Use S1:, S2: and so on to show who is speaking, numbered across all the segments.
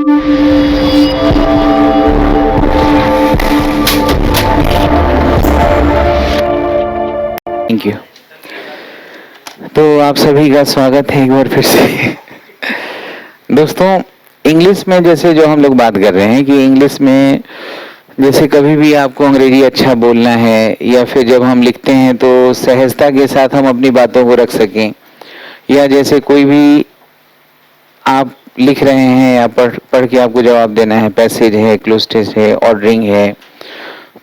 S1: Thank you. तो आप सभी का स्वागत है एक बार फिर से। दोस्तों, इंग्लिश में जैसे जो हम लोग बात कर रहे हैं कि इंग्लिश में जैसे कभी भी आपको अंग्रेजी अच्छा बोलना है या फिर जब हम लिखते हैं तो सहजता के साथ हम अपनी बातों को रख सकें, या जैसे कोई भी आप लिख रहे हैं या पढ़ के आपको जवाब देना है, पैसेज है, क्लोज है, ऑर्डरिंग है,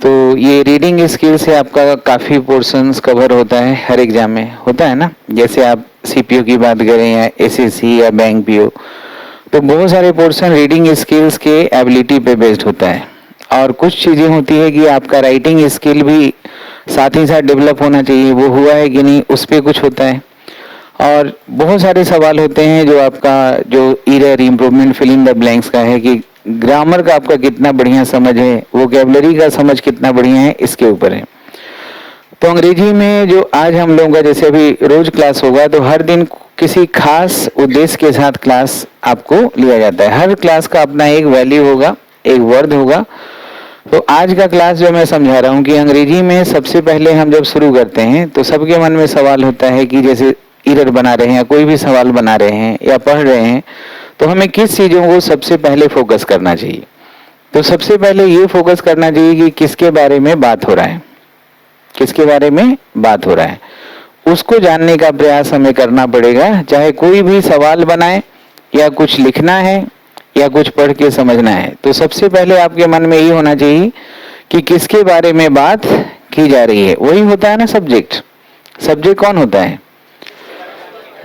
S1: तो ये रीडिंग स्किल से आपका काफ़ी पोर्शंस कवर होता है। हर एग्जाम में होता है ना, जैसे आप सीपीओ की बात करें या एसएससी या बैंक पीओ, तो बहुत सारे पोर्शन रीडिंग स्किल्स के एबिलिटी पे बेस्ड होता है। और कुछ चीज़ें होती है कि आपका राइटिंग स्किल भी साथ ही साथ डेवलप होना चाहिए, वो हुआ है कि नहीं उस पर कुछ होता है। और बहुत सारे सवाल होते हैं जो आपका जो error improvement fill in the blanks का है कि ग्रामर का आपका कितना बढ़िया समझ है, वोकैबुलरी का समझ कितना बढ़िया है, इसके ऊपर है। तो अंग्रेजी में जो आज हम लोगों का जैसे अभी रोज क्लास होगा तो हर दिन किसी खास उद्देश्य के साथ क्लास आपको लिया जाता है। हर क्लास का अपना एक वैल्यू होगा, एक वर्ड होगा। तो आज का क्लास जो मैं समझा रहा हूँ कि अंग्रेजी में सबसे पहले हम जब शुरू करते हैं तो सबके मन में सवाल होता है कि जैसे एरर बना रहे हैं या कोई भी सवाल बना रहे हैं या पढ़ रहे हैं तो हमें किस चीज़ों को सबसे पहले फोकस करना चाहिए। तो सबसे पहले ये फोकस करना चाहिए कि किसके बारे में बात हो रहा है, किसके बारे में बात हो रहा है, उसको जानने का प्रयास हमें करना पड़ेगा। चाहे कोई भी सवाल बनाए या कुछ लिखना है या कुछ पढ़ के समझना है, तो सबसे पहले आपके मन में ये होना चाहिए कि किसके बारे में बात की जा रही है। वही होता है ना सब्जेक्ट। सब्जेक्ट कौन होता है?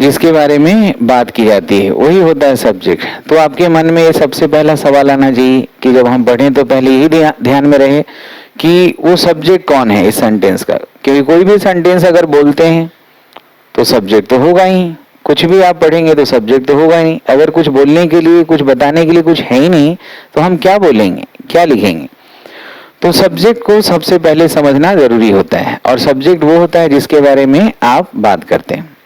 S1: जिसके बारे में बात की जाती है वही होता है सब्जेक्ट। तो आपके मन में ये सबसे पहला सवाल आना चाहिए कि जब हम पढ़ें तो पहले यही ध्यान में रहे कि वो सब्जेक्ट कौन है इस सेंटेंस का। क्योंकि कोई भी सेंटेंस अगर बोलते हैं तो सब्जेक्ट तो होगा ही, कुछ भी आप पढ़ेंगे तो सब्जेक्ट तो होगा ही। अगर कुछ बोलने के लिए, कुछ बताने के लिए कुछ है ही नहीं तो हम क्या बोलेंगे, क्या लिखेंगे? तो सब्जेक्ट को सबसे पहले समझना जरूरी होता है, और सब्जेक्ट वो होता है जिसके बारे में आप बात करते हैं।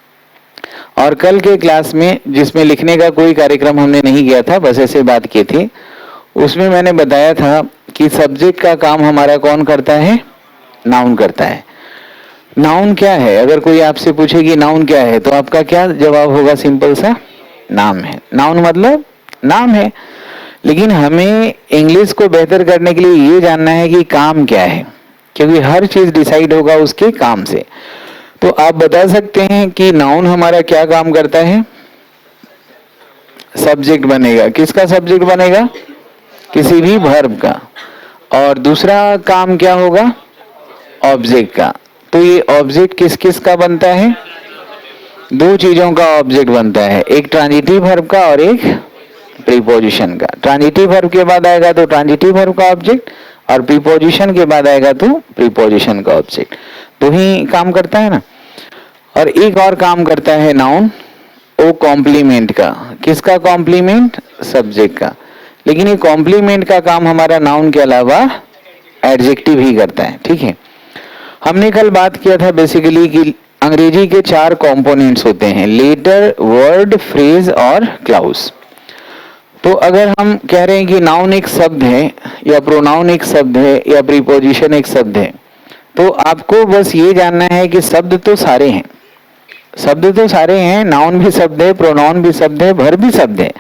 S1: और कल के क्लास में जिसमें लिखने का कोई कार्यक्रम हमने नहीं किया था, बस ऐसे बात की थी, उसमें मैंने बताया था कि सब्जेक्ट का काम हमारा कौन करता है? नाउन करता है। नाउन क्या है? अगर कोई आपसे पूछे कि नाउन क्या है तो आपका क्या जवाब होगा? सिंपल सा, नाम है। नाउन मतलब नाम है। लेकिन हमें इंग्लिश को बेहतर करने के लिए ये जानना है कि काम क्या है, क्योंकि हर चीज डिसाइड होगा उसके काम से। तो आप बता सकते हैं कि नाउन हमारा क्या काम करता है? सब्जेक्ट बनेगा। किसका सब्जेक्ट बनेगा? किसी भी वर्ब का। और दूसरा काम क्या होगा? ऑब्जेक्ट का। तो ये ऑब्जेक्ट किस किस का बनता है? दो चीजों का ऑब्जेक्ट बनता है, एक ट्रांजिटिव वर्ब का और एक प्रीपोजिशन का। ट्रांजिटिव वर्ब के बाद आएगा तो ट्रांजिटिव वर्ब का ऑब्जेक्ट, और प्रीपोजिशन के बाद आएगा तो प्रीपोजिशन का ऑब्जेक्ट। तो ही काम करता है ना। और एक और काम करता है नाउन, वो कॉम्प्लीमेंट का। किसका कॉम्प्लीमेंट? सब्जेक्ट का। लेकिन ये कॉम्प्लीमेंट का काम हमारा नाउन के अलावा एडजेक्टिव ही करता है। ठीक है, हमने कल बात किया था बेसिकली कि अंग्रेजी के 4 कंपोनेंट्स होते हैं, लेटर, वर्ड, फ्रेज और क्लाउज। तो अगर हम कह रहे हैं कि नाउन एक शब्द है या प्रोनाउन एक शब्द है या प्रीपोजिशन एक शब्द है, तो आपको बस ये जानना है कि शब्द तो सारे हैं, शब्द तो सारे हैं, नाउन भी शब्द है, प्रोनाउन भी शब्द है, वर्ब भी शब्द है।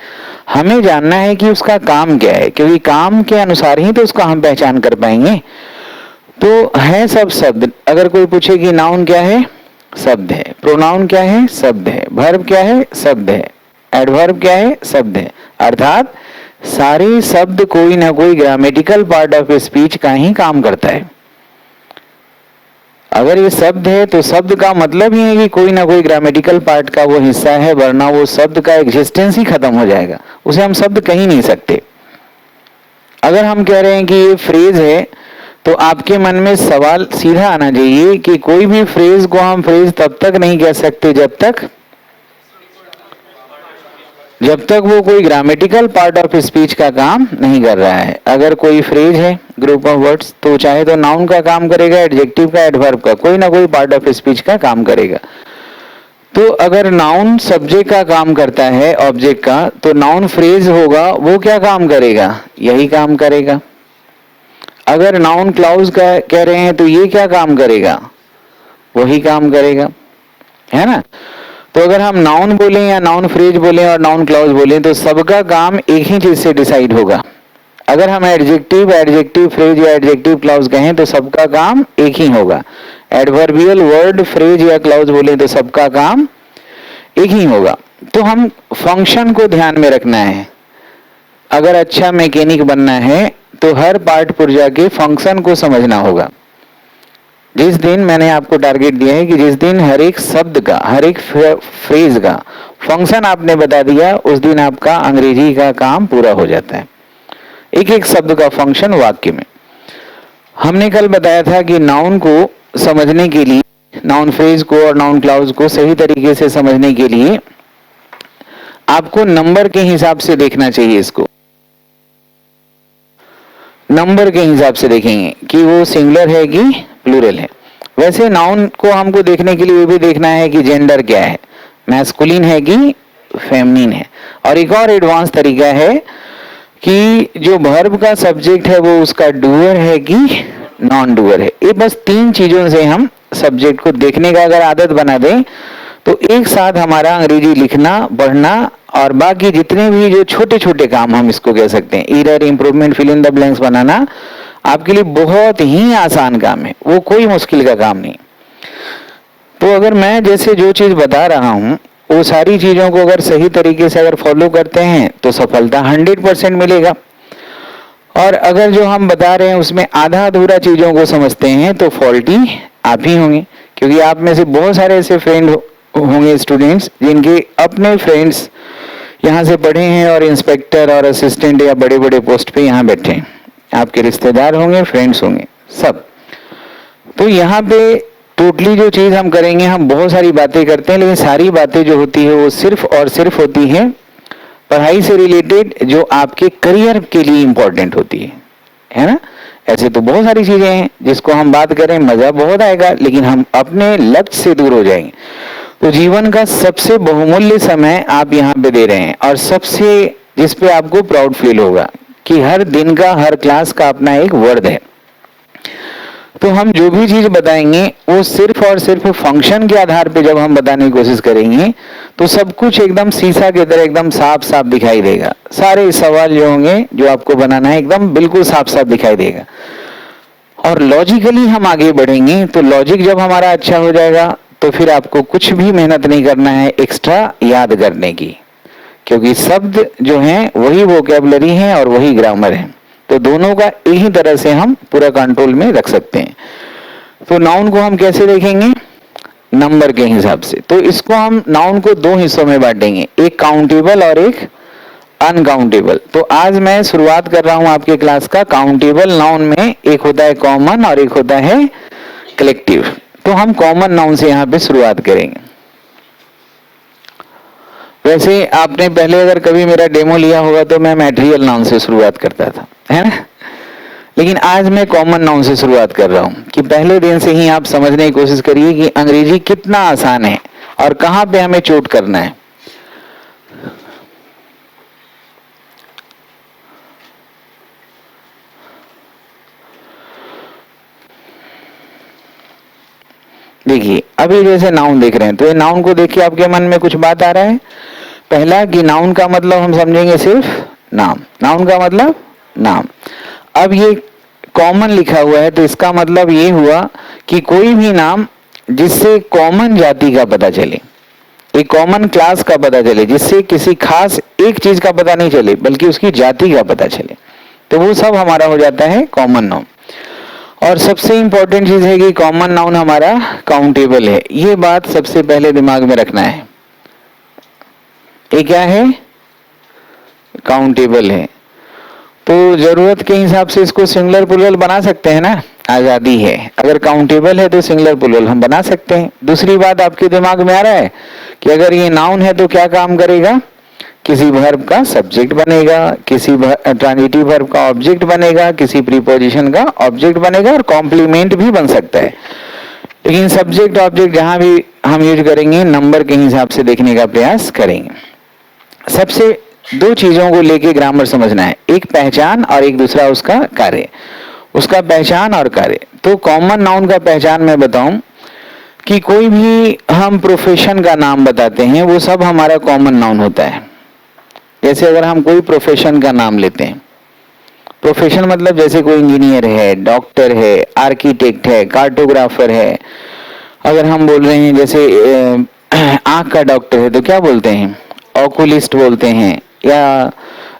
S1: हमें जानना है कि उसका काम क्या है, क्योंकि काम के अनुसार ही तो उसका हम पहचान कर पाएंगे। तो है सब शब्द। अगर कोई पूछे कि नाउन क्या है? शब्द है। प्रोनाउन क्या है? शब्द है। वर्ब क्या है? शब्द है। एडवर्ब क्या है? शब्द है। अर्थात सारे शब्द कोई ना कोई ग्रामेटिकल पार्ट ऑफ स्पीच का ही काम करता है। अगर ये शब्द है तो शब्द का मतलब ही है कि कोई ना कोई ग्रामेटिकल पार्ट का वो हिस्सा है, वरना वो शब्द का एग्जिस्टेंस ही खत्म हो जाएगा, उसे हम शब्द कह ही नहीं सकते। अगर हम कह रहे हैं कि ये फ्रेज है तो आपके मन में सवाल सीधा आना चाहिए कि कोई भी फ्रेज को हम फ्रेज तब तक नहीं कह सकते जब तक वो कोई ग्रामेटिकल पार्ट ऑफ स्पीच का काम नहीं कर रहा है। अगर कोई फ्रेज है, ग्रुप ऑफ वर्ड्स, तो चाहे तो नाउन का काम करेगा, एडजेक्टिव का, एडवर्ब का, कोई ना कोई पार्ट ऑफ स्पीच का काम करेगा। तो अगर नाउन सब्जेक्ट का काम करता है ऑब्जेक्ट का, तो नाउन फ्रेज होगा, वो क्या काम करेगा? यही काम करेगा। अगर नाउन क्लाउज का कह रहे हैं तो ये क्या काम करेगा? वही काम करेगा, है ना। तो अगर हम नाउन बोलें या नाउन फ्रेज बोलें और नाउन क्लाउज बोलें तो सबका काम एक ही चीज से डिसाइड होगा। अगर हम एडजेक्टिव, एडजेक्टिव फ्रेज या एडजेक्टिव क्लाउज कहें तो सबका काम एक ही होगा। एडवर्बियल वर्ड फ्रेज या क्लाउज बोले तो सबका काम एक ही होगा। तो हम फंक्शन को ध्यान में रखना है। अगर अच्छा मैकेनिक बनना है तो हर पार्ट पुर्जा के फंक्शन को समझना होगा। जिस दिन मैंने आपको टारगेट दिया है कि जिस दिन हर एक शब्द का, हर एक फ्रेज का फंक्शन आपने बता दिया, उस दिन आपका अंग्रेजी का काम पूरा हो जाता है। एक एक शब्द का फंक्शन वाक्य में। हमने कल बताया था कि नाउन को समझने के लिए, नाउन फ्रेज को और नाउन क्लाउज को सही तरीके से समझने के लिए आपको नंबर के हिसाब से देखना चाहिए। इसको नंबर के हिसाब से देखेंगे कि वो सिंगुलर है कि प्लूरल है। वैसे नाउन को हमको देखने के लिए ये भी देखना है कि जेंडर क्या है, मैस्कुलिन है कि फेमिनिन है। और एक और एडवांस तरीका है कि जो वर्ब का सब्जेक्ट है वो उसका डूअर है कि नॉन डूअर है। ये बस 3 चीजों से हम सब्जेक्ट को देखने का अगर आदत बना दें तो एक साथ हमारा अंग्रेजी लिखना, पढ़ना और बाकी जितने भी जो छोटे छोटे काम हम इसको कह सकते हैं, error, improvement, fill in the blanks बनाना आपके लिए बहुत ही आसान काम है। वो कोई मुश्किल का काम नहीं। तो अगर मैं जैसे जो चीज बता रहा हूं वो सारी चीजों को अगर सही तरीके से अगर फॉलो करते हैं तो सफलता 100% मिलेगा। और अगर जो हम बता रहे हैं उसमें आधा अधूरा चीजों को समझते हैं तो फॉल्टी आप ही होंगे। क्योंकि आप में से बहुत सारे ऐसे फ्रेंड होंगे, स्टूडेंट्स, जिनके अपने फ्रेंड्स यहाँ से पढ़े हैं और इंस्पेक्टर और असिस्टेंट या बड़े बड़े पोस्ट पे यहाँ बैठे हैं। आपके रिश्तेदार होंगे, फ्रेंड्स होंगे, सब। तो यहाँ पे टोटली जो चीज हम करेंगे, हम बहुत सारी बातें करते हैं, लेकिन सारी बातें जो होती है वो सिर्फ और सिर्फ होती है पढ़ाई से रिलेटेड, जो आपके करियर के लिए इंपॉर्टेंट होती है ना। ऐसे तो बहुत सारी चीजें हैं जिसको हम बात करें मजा बहुत आएगा, लेकिन हम अपने लक्ष्य से दूर हो जाएंगे। तो जीवन का सबसे बहुमूल्य समय आप यहाँ पे दे रहे हैं और सबसे जिसपे आपको प्राउड फील होगा कि हर दिन का, हर क्लास का अपना एक वर्ड है। तो हम जो भी चीज बताएंगे वो सिर्फ और सिर्फ फंक्शन के आधार पे जब हम बताने की कोशिश करेंगे तो सब कुछ एकदम शीशा की तरह एकदम साफ साफ दिखाई देगा। सारे सवाल जो होंगे जो आपको बनाना है एकदम बिल्कुल साफ साफ दिखाई देगा। और लॉजिकली हम आगे बढ़ेंगे तो लॉजिक जब हमारा अच्छा हो जाएगा तो फिर आपको कुछ भी मेहनत नहीं करना है एक्स्ट्रा याद करने की, क्योंकि शब्द जो हैं वही वोकैबुलरी है और वही ग्रामर है। तो दोनों का एक ही तरह से हम पूरा कंट्रोल में रख सकते हैं। तो नाउन को हम कैसे देखेंगे? नंबर के हिसाब से। तो इसको हम नाउन को 2 हिस्सों में बांटेंगे, एक काउंटेबल और एक अनकाउंटेबल। तो आज मैं शुरुआत कर रहा हूं आपके क्लास का काउंटेबल नाउन में। एक होता है कॉमन और एक होता है कलेक्टिव। तो हम कॉमन नाउन से यहाँ पे शुरुआत करेंगे। वैसे आपने पहले अगर कभी मेरा डेमो लिया होगा तो मैं मैटेरियल नाउन से शुरुआत करता था, है ना। लेकिन आज मैं कॉमन नाउन से शुरुआत कर रहा हूं कि पहले दिन से ही आप समझने की कोशिश करिए कि अंग्रेजी कितना आसान है और कहां पे हमें चोट करना है। देखिए अभी जैसे नाउन देख रहे हैं तो ये नाउन को देख के आपके मन में कुछ बात आ रहा है। पहला कि नाउन का मतलब हम समझेंगे सिर्फ नाम। नाउन का मतलब नाम। अब ये कॉमन लिखा हुआ है तो इसका मतलब ये हुआ कि कोई भी नाम जिससे कॉमन जाति का पता चले, एक कॉमन क्लास का पता चले, जिससे किसी खास एक चीज का पता नहीं चले बल्कि उसकी जाति का पता चले, तो वो सब हमारा हो जाता है कॉमन नाउन। और सबसे इंपॉर्टेंट चीज है कि कॉमन नाउन हमारा काउंटेबल है। ये बात सबसे पहले दिमाग में रखना है। ये क्या है? काउंटेबल है। तो जरूरत के हिसाब से इसको सिंगुलर प्लूरल बना सकते हैं ना, आजादी है। अगर काउंटेबल है तो सिंगुलर प्लूरल हम बना सकते हैं। दूसरी बात आपके दिमाग में आ रहा है कि अगर ये नाउन है तो क्या काम करेगा? किसी वर्ब का सब्जेक्ट बनेगा, किसी ट्रांजिटिव वर्ब का ऑब्जेक्ट बनेगा, किसी प्रीपोजिशन का ऑब्जेक्ट बनेगा और कॉम्प्लीमेंट भी बन सकता है। लेकिन सब्जेक्ट ऑब्जेक्ट जहां भी हम यूज करेंगे, नंबर के हिसाब से देखने का प्रयास करेंगे। सबसे दो चीजों को लेके ग्रामर समझना है, एक पहचान और एक दूसरा उसका कार्य। उसका पहचान और कार्य। तो कॉमन नाउन का पहचान मैं बताऊं कि कोई भी हम प्रोफेशन का नाम बताते हैं वो सब हमारा कॉमन नाउन होता है। जैसे अगर हम कोई प्रोफेशन का नाम लेते हैं, प्रोफेशन मतलब जैसे कोई इंजीनियर है, डॉक्टर है, आर्किटेक्ट है, कार्टोग्राफर है। अगर हम बोल रहे हैं जैसे आंख का डॉक्टर है तो क्या बोलते हैं, ऑकुलिस्ट बोलते हैं, या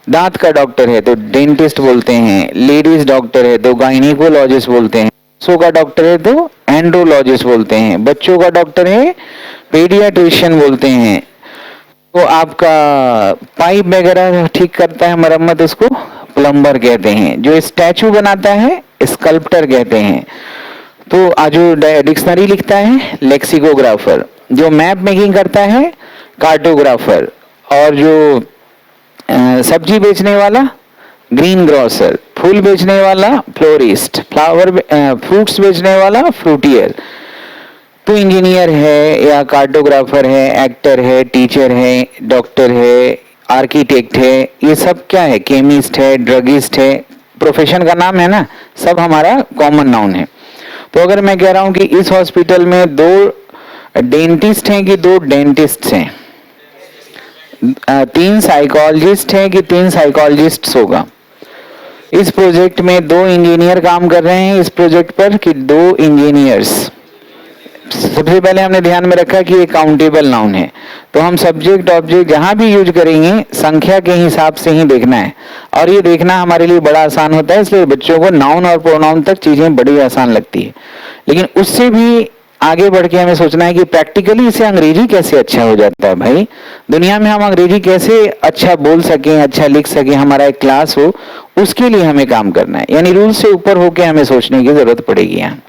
S1: दांत का डॉक्टर है तो डेंटिस्ट बोलते हैं, लेडीज डॉक्टर है तो गायनिकोलॉजिस्ट बोलते हैं, बच्चों का डॉक्टर है तो एंड्रोलॉजिस्ट बोलते हैं, बच्चों का डॉक्टर है पीडियाट्रिशियन बोलते हैं। तो आपका पाइप वगैरह ठीक करता है, मरम्मत, उसको प्लम्बर कहते हैं। जो स्टैचू बनाता है स्कल्प्टर कहते हैं। तो आज जो डिक्शनरी लिखता है लेक्सिकोग्राफर, जो मैप मेकिंग करता है कार्टोग्राफर, और जो सब्जी बेचने वाला ग्रीन ग्रोसर, फूल बेचने वाला फ्लोरिस्ट, फ्रूट्स बेचने वाला फ्रूटियर। तो इंजीनियर है या कार्टोग्राफर है, एक्टर है, टीचर है, डॉक्टर है, आर्किटेक्ट है, ये सब क्या है, केमिस्ट है, ड्रगिस्ट है, प्रोफेशन का नाम है ना, सब हमारा कॉमन नाउन है। तो अगर मैं कह रहा हूं कि इस हॉस्पिटल में 2 डेंटिस्ट हैं कि 2 डेंटिस्ट हैं, 3 साइकोलॉजिस्ट हैं कि 3 साइकोलॉजिस्ट्स होगा। इस प्रोजेक्ट में 2 इंजीनियर काम कर रहे हैं इस प्रोजेक्ट पर कि 2 इंजीनियर्स। सबसे पहले हमने ध्यान में रखा कि ये काउंटेबल नाउन है, तो हम सब्जेक्ट ऑब्जेक्ट जहां भी यूज करेंगे संख्या के हिसाब से ही देखना है। और ये देखना हमारे लिए बड़ा आसान होता है, इसलिए बच्चों को नाउन और प्रोनाउन तक चीजें बड़ी आसान लगती है। लेकिन उससे भी आगे बढ़ के हमें सोचना है कि प्रैक्टिकली इसे अंग्रेजी कैसे अच्छा हो जाता है। भाई दुनिया में हम अंग्रेजी कैसे अच्छा बोल सकें, अच्छा लिख सकें, हमारा एक क्लास हो, उसके लिए हमें काम करना है। यानी रूल से ऊपर होके हमें सोचने की जरूरत पड़ेगी यहाँ।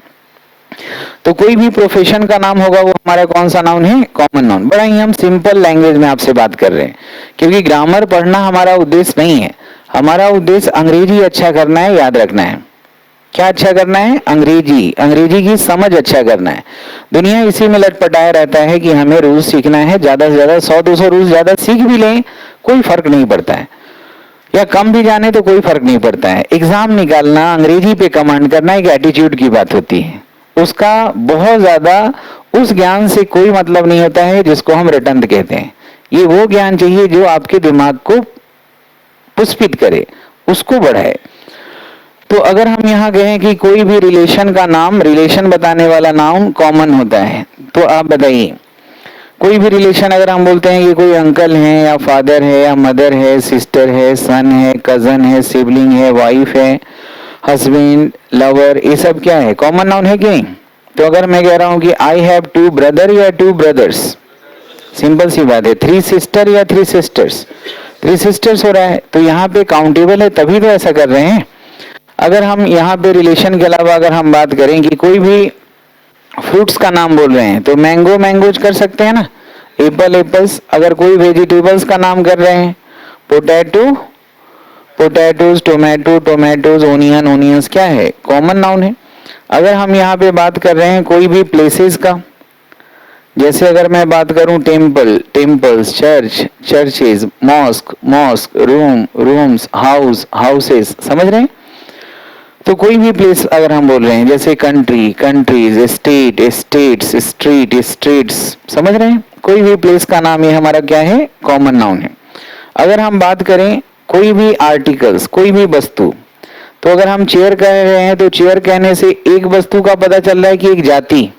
S1: तो कोई भी प्रोफेशन का नाम होगा वो हमारा कौन सा नाउन है, कॉमन नाउन। बड़ा ही हम सिंपल लैंग्वेज में आपसे बात कर रहे हैं, क्योंकि ग्रामर पढ़ना हमारा उद्देश्य नहीं है। हमारा उद्देश्य अंग्रेजी अच्छा करना है, याद रखना है। क्या अच्छा करना है, अंग्रेजी, अंग्रेजी की समझ अच्छा करना है। दुनिया इसी में लटपटाया रहता है कि हमें रूल्स सीखना है, ज्यादा से ज्यादा 100-200 रूल्स ज्यादा सीख भी लें कोई फर्क नहीं पड़ता है, या कम भी जाने तो कोई फर्क नहीं पड़ता है। एग्जाम निकालना, अंग्रेजी पे कमांड करना एक एटीट्यूड की बात होती है, उसका बहुत ज्यादा उस ज्ञान से कोई मतलब नहीं होता है जिसको हम रटंत कहते हैं। ये वो ज्ञान चाहिए जो आपके दिमाग को पुष्पित करे, उसको बढ़ाए। तो अगर हम यहाँ कहें कि कोई भी रिलेशन का नाम, रिलेशन बताने वाला नाउन कॉमन होता है, तो आप बताइए कोई भी रिलेशन अगर हम बोलते हैं कि कोई अंकल है या फादर है या मदर है, सिस्टर है, सन है, कजन है, सिबलिंग है, वाइफ है, हस्बैंड, लवर, ये सब क्या है, कॉमन नाउन है कि नहीं। तो अगर मैं कह रहा हूं कि आई हैव 2 ब्रदर या 2 ब्रदर्स, सिंपल सी बात है। 3 सिस्टर या 3 सिस्टर्स, 3 सिस्टर्स हो रहा है, तो यहाँ पे काउंटेबल है, तभी तो ऐसा कर रहे हैं। अगर हम यहाँ पे रिलेशन के अलावा अगर हम बात करें कि कोई भी फ्रूट्स का नाम बोल रहे हैं, तो मैंगो मैंगोज कर सकते हैं ना, एप्पल एप्पल्स। अगर कोई वेजिटेबल्स का नाम कर रहे हैं, potato potatoes, tomato tomatoes, onion onions, क्या है, कॉमन नाउन है। अगर हम यहाँ पे बात कर रहे हैं कोई भी प्लेसेस का, जैसे अगर मैं बात करूं temple temples, church churches, mosque mosque, room rooms, house houses, समझ रहे हैं। तो कोई भी प्लेस अगर हम बोल रहे हैं, जैसे country countries, state states, street streets, समझ रहे हैं, कोई भी प्लेस का नाम ये हमारा क्या है, कॉमन नाउन है। अगर हम बात करें कोई भी आर्टिकल्स, कोई भी वस्तु, तो अगर हम चेयर कह रहे हैं तो चेयर कहने से एक वस्तु का पता चल रहा है कि एक जाति,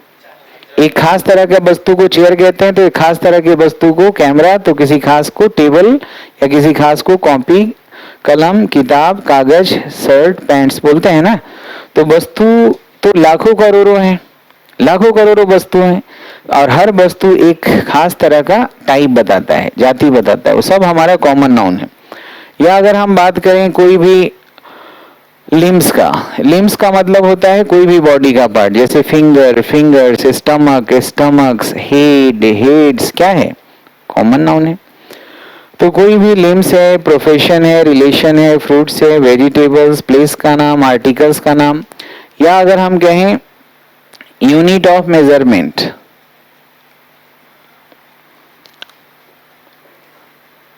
S1: एक खास तरह के वस्तु को चेयर कहते हैं, तो एक खास तरह के वस्तु को कैमरा, तो किसी खास को टेबल, या किसी खास को कॉपी, कलम, किताब, कागज, शर्ट, पैंट्स बोलते हैं ना। तो वस्तु तो लाखों करोड़ों हैं, लाखों करोड़ों वस्तु हैं, और हर वस्तु एक खास तरह का टाइप बताता है, जाति बताता है, वो सब हमारा कॉमन नाउन है। या अगर हम बात करें कोई भी लिम्स का, लिम्स का मतलब होता है कोई भी बॉडी का पार्ट, जैसे finger fingers, stomach stomachs, head heads, क्या है, कॉमन नाउन है। तो कोई भी लिम्स है, प्रोफेशन है, रिलेशन है, फ्रूट्स है, वेजिटेबल्स, प्लेस का नाम, आर्टिकल्स का नाम। या अगर हम कहें unit of measurement,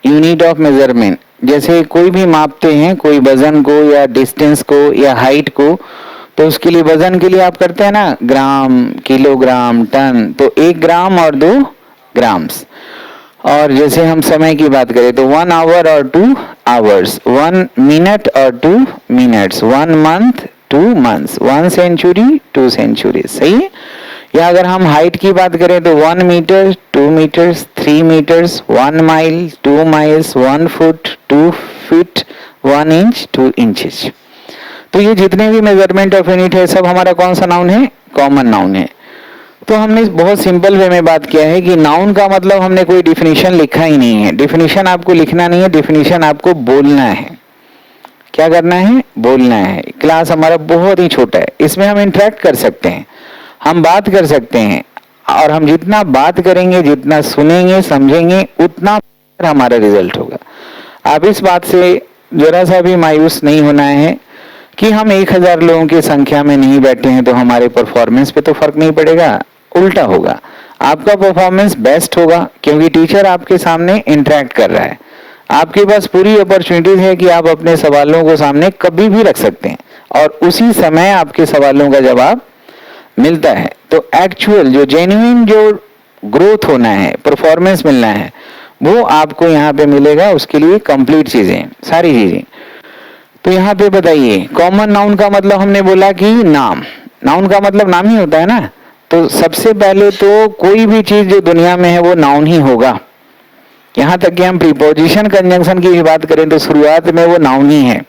S1: unit of measurement, जैसे कोई भी मापते हैं कोई वजन को या डिस्टेंस को या हाइट को, तो उसके लिए वजन के लिए आप करते हैं ना ग्राम, किलोग्राम, टन, तो 1 ग्राम और 2 ग्राम्स। और जैसे हम समय की बात करें तो 1 आवर और 2 आवर्स, 1 मिनट और 2 minutes, 1 month 2 months, 1 century 2 century, सही है। या अगर हम हाइट की बात करें तो 1 metre 2 metres 3 metres, 1 mile 2 miles, 1 foot 2 feet, 1 inch 2 inches. तो ये जितने भी मेजरमेंट ऑफ यूनिट है सब हमारा कौन सा नाउन है? कॉमन नाउन है। तो हमने बहुत सिंपल वे में बात किया है कि नाउन का मतलब हमने कोई डिफिनीशन लिखा ही नहीं है। डिफिनीशन आपको लिखना नहीं है, डिफिनीशन आपको बोलना है। क्या करना है? बोलना है। क्लास हमारा बहुत ही छोटा है, इसमें हम इंटरेक्ट कर सकते हैं, हम बात कर सकते हैं, और हम जितना बात करेंगे, जितना सुनेंगे, समझेंगे, उतना हमारा रिजल्ट होगा। आप इस बात से जरा सा भी मायूस नहीं होना है कि हम 1000 लोगों की संख्या में नहीं बैठे हैं तो हमारे परफॉर्मेंस पे तो फर्क नहीं पड़ेगा, उल्टा होगा, आपका परफॉर्मेंस बेस्ट होगा, क्योंकि टीचर आपके सामने इंटरेक्ट कर रहा है। आपके पास पूरी अपॉर्चुनिटीज है कि आप अपने सवालों को सामने कभी भी रख सकते हैं और उसी समय आपके सवालों का जवाब मिलता है। तो एक्चुअल जो जेन्युइन जो ग्रोथ होना है, परफॉर्मेंस मिलना है, वो आपको यहाँ पे मिलेगा। उसके लिए कंप्लीट चीजें, सारी चीजें। तो यहाँ पे बताइए, कॉमन नाउन का मतलब हमने बोला कि नाम, नाउन का मतलब नाम ही होता है ना। तो सबसे पहले तो कोई भी चीज जो दुनिया में है वो नाउन ही होगा। यहाँ तक कि हम प्रीपोजिशन कंजंक्शन की भी बात करें तो शुरुआत में वो नाउन ही है,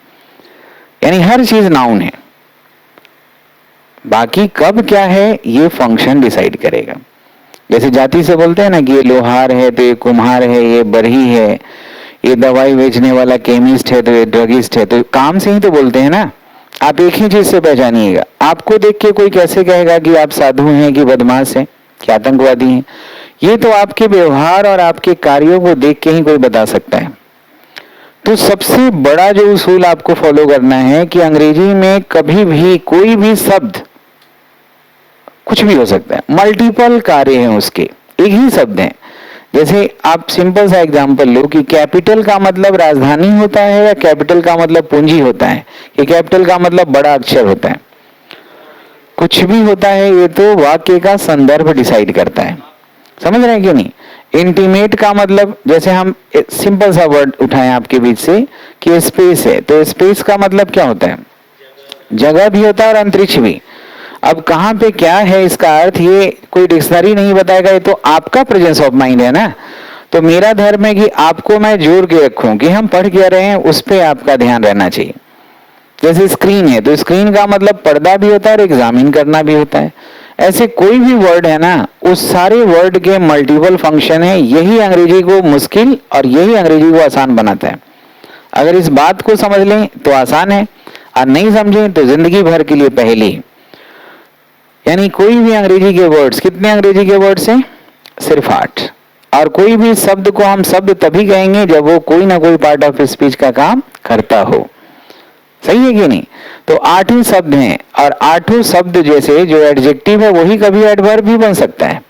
S1: यानी हर चीज नाउन है। बाकी कब क्या है ये फंक्शन डिसाइड करेगा। जैसे जाति से बोलते हैं ना कि ये लोहार है तो ये कुम्हार है, ये बरही है, ये दवाई बेचने वाला केमिस्ट है तो ये ड्रगिस्ट है, तो काम से ही तो बोलते हैं ना। आप एक ही चीज से पहचानिएगा। आपको देख के कोई कैसे कहेगा कि आप साधु हैं कि बदमाश हैं कि आतंकवादी हैं? ये तो आपके व्यवहार और आपके कार्यों को देख के ही कोई बता सकता है। तो सबसे बड़ा जो उसूल आपको फॉलो करना है कि अंग्रेजी में कभी भी कोई भी शब्द कुछ भी हो सकता है, मल्टीपल कार्य हैं उसके, एक ही शब्द है। जैसे आप सिंपल सा एग्जांपल लो कि कैपिटल का मतलब राजधानी होता है या कैपिटल का मतलब पूंजी होता है, कि कैपिटल का मतलब बड़ा अक्षर होता है। कुछ भी होता है, ये तो वाक्य का संदर्भ डिसाइड करता है। समझ रहे हैं क्यों नहीं? इंटीमेट का मतलब, जैसे हम सिंपल सा वर्ड उठाएं आपके बीच से कि स्पेस है, तो स्पेस का मतलब क्या होता है? जगह भी होता है और अंतरिक्ष भी। अब कहाँ पे क्या है इसका अर्थ ये कोई डिक्शनरी नहीं बताएगा, ये तो आपका प्रेजेंस ऑफ माइंड है ना। तो मेरा धर्म है कि आपको मैं जोड़ के रखूं कि हम पढ़ क्या रहे हैं उस पे आपका ध्यान रहना चाहिए। जैसे स्क्रीन है तो स्क्रीन का मतलब पर्दा भी होता है और एग्जामिन करना भी होता है। ऐसे कोई भी वर्ड है ना, उस सारे वर्ड के मल्टीपल फंक्शन है। यही अंग्रेजी को मुश्किल और यही अंग्रेजी को आसान बनाता है। अगर इस बात को समझ लें तो आसान है, और नहीं समझें तो जिंदगी भर के लिए पहेली। यानी कोई भी अंग्रेजी के वर्ड्स, कितने अंग्रेजी के वर्ड्स हैं? सिर्फ 8। और कोई भी शब्द को हम शब्द तभी कहेंगे जब वो कोई ना कोई पार्ट ऑफ स्पीच का काम करता हो। सही है कि नहीं? तो 8 ही शब्द हैं, और 8 शब्द जैसे जो एडजेक्टिव है वही कभी एडवर्ब भी बन सकता है,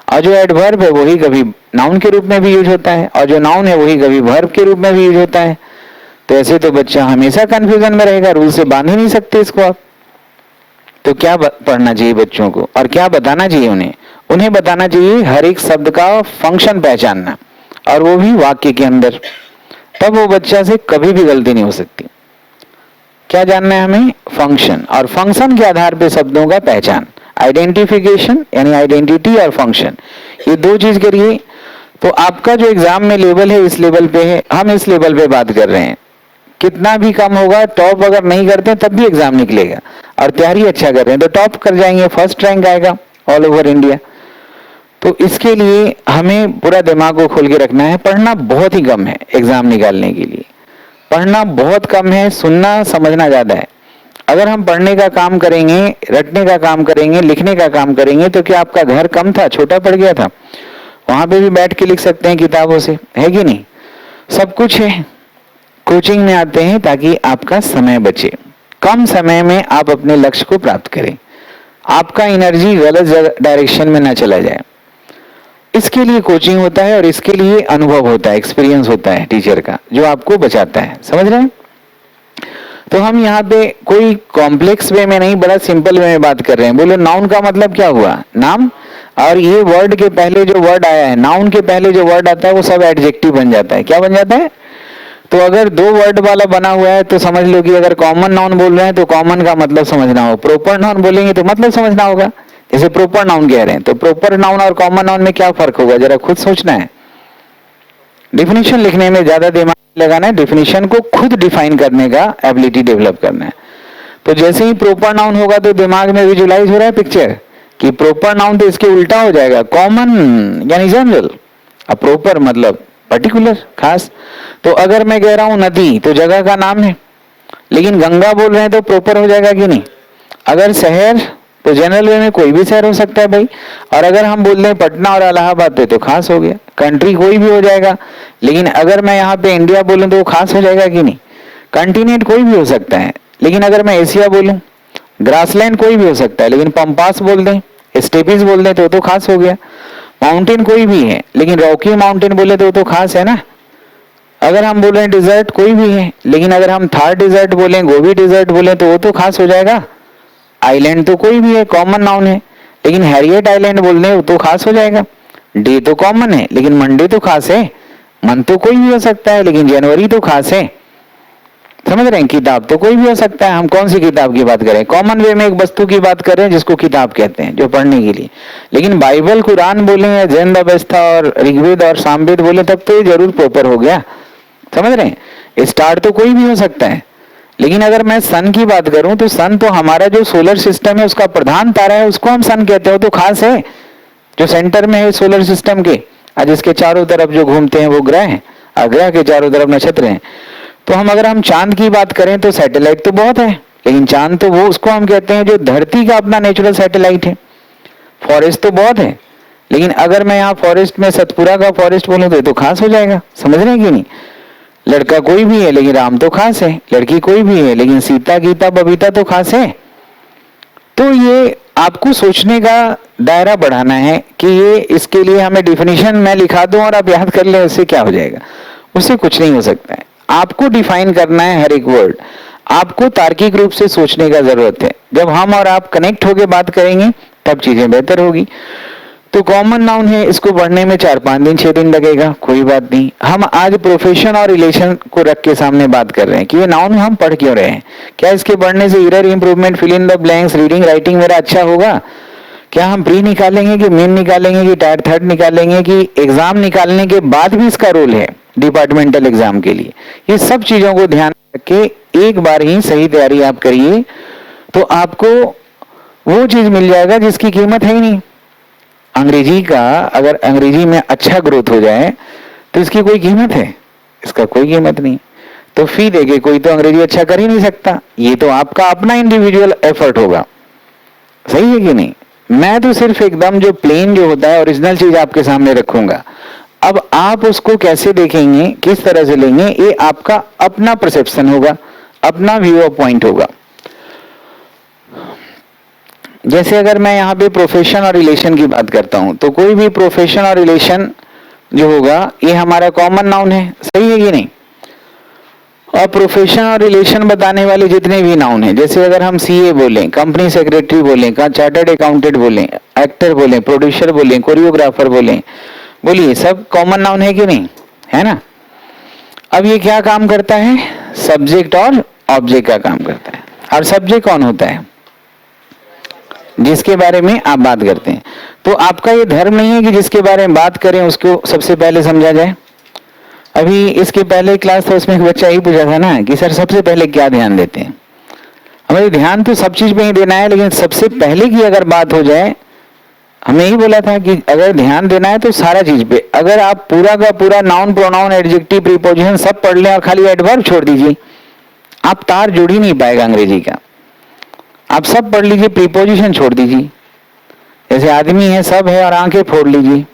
S1: और जो एडवर्ब है वही कभी नाउन के रूप में भी यूज होता है, और जो नाउन है वही कभी वर्ब के रूप में भी यूज होता है। तो ऐसे तो बच्चा हमेशा कंफ्यूजन में रहेगा, रूल से बांध ही नहीं सकते इसको आप। तो क्या पढ़ना चाहिए बच्चों को और क्या बताना चाहिए उन्हें? उन्हें बताना चाहिए हर एक शब्द का फंक्शन पहचानना, और वो भी वाक्य के अंदर। तब वो बच्चा से कभी भी गलती नहीं हो सकती। क्या जानना है हमें? फंक्शन, और फंक्शन के आधार पे शब्दों का पहचान, आइडेंटिफिकेशन यानी आइडेंटिटी और फंक्शन, ये 2 चीज करिए। तो आपका जो एग्जाम में लेवल है इस लेवल पे है, हम इस लेवल पे बात कर रहे हैं। कितना भी कम होगा, टॉप अगर नहीं करते तब भी एग्जाम निकलेगा, और तैयारी अच्छा कर रहे हैं तो टॉप कर जाएंगे, फर्स्ट रैंक आएगा ऑल ओवर इंडिया। तो इसके लिए हमें पूरा दिमाग को खोल के रखना है। पढ़ना बहुत ही कम है एग्जाम निकालने के लिए, पढ़ना बहुत कम है, सुनना समझना ज्यादा है। अगर हम पढ़ने का काम करेंगे, रटने का काम करेंगे, लिखने का काम करेंगे, तो क्या आपका घर कम था, छोटा पड़ गया था? वहां पे भी बैठ के लिख सकते हैं किताबों से, है कि नहीं? सब कुछ है। कोचिंग में आते हैं ताकि आपका समय बचे, कम समय में आप अपने लक्ष्य को प्राप्त करें, आपका एनर्जी गलत डायरेक्शन में ना चला जाए। इसके लिए कोचिंग होता है और इसके लिए अनुभव होता है, एक्सपीरियंस होता है टीचर का, जो आपको बचाता है। समझ रहे हैं? तो हम यहाँ पे कोई कॉम्प्लेक्स वे में नहीं, बड़ा सिंपल वे में बात कर रहे हैं। बोलो नाउन का मतलब क्या हुआ? नाम। और ये वर्ड के पहले जो वर्ड आया है, नाउन के पहले जो वर्ड आता है वो सब एडजेक्टिव बन जाता है। क्या बन जाता है? तो अगर दो वर्ड वाला बना हुआ है तो समझ लो कि अगर कॉमन नाउन बोल रहे हैं तो कॉमन का मतलब समझना हो, प्रॉपर नाउन बोलेंगे तो मतलब समझना होगा। जैसे प्रॉपर नाउन कह रहे हैं तो प्रॉपर नाउन और कॉमन नाउन में क्या फर्क होगा, जरा खुद सोचना है। डिफिनीशन लिखने में ज्यादा दिमाग लगाना है, डिफिनीशन को खुद डिफाइन करने का एबिलिटी डेवलप करना है। तो जैसे ही प्रॉपर नाउन होगा तो दिमाग में विजुलाइज हो रहा है पिक्चर कि प्रॉपर नाउन तो इसके उल्टा हो जाएगा, कॉमन यानी जनरल। अब प्रॉपर मतलब पर्टिकुलर, खास। तो अगर मैं कह रहा हूं नदी तो जगह का नाम है, लेकिन गंगा बोल रहे हैं तो प्रॉपर हो जाएगा कि नहीं? अगर शहर तो जनरल वे में कोई भी शहर हो सकता है भाई। और अगर हम बोल रहे हैं पटना और इलाहाबाद पे तो खास हो गया। कंट्री कोई भी हो जाएगा, लेकिन अगर मैं यहाँ पे इंडिया बोलूं तो वो खास हो जाएगा कि नहीं? कंटिनेंट कोई भी हो सकता है, लेकिन अगर मैं एशिया बोलूं, ग्रासलैंड कोई भी हो सकता है, लेकिन पंपास बोल दें, स्टेपीज बोल दें तो खास हो गया। माउंटेन कोई भी है, लेकिन रॉकी माउंटेन बोले तो खास है ना। अगर हम बोल रहे हैं डिजर्ट कोई भी है, लेकिन अगर हम थार डिजर्ट बोले, गोबी डिजर्ट बोले तो वो तो खास हो जाएगा। आइलैंड तो कोई भी है, कॉमन नाउन है, लेकिन हैरियट आइलैंड बोल रहे तो खास हो जाएगा। डे तो कॉमन है, लेकिन मंडे तो खास है। मंथ तो कोई भी हो सकता है, लेकिन जनवरी तो खास है। समझ रहे हैं? किताब तो कोई भी हो सकता है। हम कौन सी किताब की बात करें? कॉमन वे में एक वस्तु की बात कर रहे हैं जिसको किताब कहते हैं, जो पढ़ने के लिए। लेकिन बाइबल, कुरान बोले या जैन अवस्था और ऋग्वेद और सामवेद बोले तब तो ये जरूर प्रॉपर हो गया। समझ रहे हैं? स्टार तो कोई भी हो सकता है, लेकिन अगर मैं सन की बात करूं तो सन तो हमारा जो सोलर सिस्टम है उसका प्रधान तारा है, उसको हम सन कहते हो तो खास है। जो सेंटर में है सोलर सिस्टम के, आज इसके चारों तरफ जो घूमते हैं वो ग्रह हैं, और ग्रह के चारों तरफ नक्षत्र हैं। तो अगर हम चांद की बात करें तो सैटेलाइट तो बहुत है, लेकिन चांद तो वो उसको हम कहते हैं जो धरती का अपना नेचुरल सैटेलाइट है। फॉरेस्ट तो बहुत है, लेकिन अगर मैं यहाँ फॉरेस्ट में सतपुरा का फॉरेस्ट बोलूं तो ये तो खास हो जाएगा। समझ रहे हैं कि नहीं? लड़का कोई भी है, लेकिन राम तो खास है। लड़की कोई भी है, लेकिन सीता, गीता, बबीता तो खास है। तो ये आपको सोचने का दायरा बढ़ाना है कि ये, इसके लिए हमें डिफिनीशन मैं लिखा दूं और आप याद कर लें, उससे क्या हो जाएगा? उससे कुछ नहीं हो सकता है। आपको डिफाइन करना है हर एक वर्ड, आपको तार्किक रूप से सोचने का जरूरत है। जब हम और आप कनेक्ट होकर बात करेंगे तब चीजें बेहतर होगी। तो कॉमन नाउन है, इसको पढ़ने में 4-5 दिन 6 दिन लगेगा, कोई बात नहीं। हम आज प्रोफेशन और रिलेशन को रख के सामने बात कर रहे हैं कि ये नाउन हम पढ़ क्यों रहे हैं। क्या इसके पढ़ने से error, improvement, fill in the blanks, reading writing मेरा अच्छा होगा? क्या हम प्री निकालेंगे कि मेन निकालेंगे कि टायर थर्ड निकालेंगे कि एग्जाम निकालने के बाद भी इसका रोल है डिपार्टमेंटल एग्जाम के लिए? ये सब चीजों को ध्यान रख के एक बार ही सही तैयारी आप करिए तो आपको वो चीज मिल जाएगा जिसकी कीमत है ही नहीं। अंग्रेजी का अगर अंग्रेजी में अच्छा ग्रोथ हो जाए तो इसकी कोई कीमत है? इसका कोई कीमत नहीं। तो फी देके कोई तो अंग्रेजी अच्छा कर ही नहीं सकता। ये तो आपका अपना इंडिविजुअल एफर्ट होगा। सही है कि नहीं? मैं तो सिर्फ एकदम जो प्लेन जो होता है ओरिजिनल चीज आपके सामने रखूंगा। अब आप उसको कैसे देखेंगे, किस तरह से लेंगे, ये आपका अपना परसेप्शन होगा, अपना व्यू ऑफ पॉइंट होगा। जैसे अगर मैं यहाँ पे प्रोफेशन और रिलेशन की बात करता हूं तो कोई भी प्रोफेशन और रिलेशन जो होगा ये हमारा कॉमन नाउन है। सही है कि नहीं? और प्रोफेशन और रिलेशन बताने वाले जितने भी नाउन हैं, जैसे अगर हम सीए बोलें, कंपनी सेक्रेटरी बोलें, चार्टर्ड अकाउंटेंट बोलें, एक्टर बोलें, प्रोड्यूसर बोलें, कोरियोग्राफर बोलें, बोलिए सब कॉमन नाउन है कि नहीं? है ना? अब ये क्या काम करता है? सब्जेक्ट और ऑब्जेक्ट का काम करता है। और सब्जेक्ट कौन होता है? जिसके बारे में आप बात करते हैं। तो आपका ये धर्म नहीं है कि जिसके बारे में बात करें उसको सबसे पहले समझा जाए। अभी इसके पहले क्लास था, उसमें एक बच्चा ही पूछा था ना कि सर सबसे पहले क्या ध्यान देते हैं? हमें ध्यान तो सब चीज पे ही देना है, लेकिन सबसे पहले की अगर बात हो जाए, हमने ही बोला था कि अगर ध्यान देना है तो सारा चीज पे। अगर आप पूरा का पूरा नाउन, प्रोनाउन, एडजेक्टिव, प्रीपोजिशन सब पढ़ लें और खाली एडवर्ब छोड़ दीजिए, आप तार जुड़ ही नहीं पाएगा अंग्रेजी का। आप सब पढ़ लीजिए, प्रीपोजिशन छोड़ दीजिए। जैसे आदमी है, सब है और आंखें फोड़ लीजिए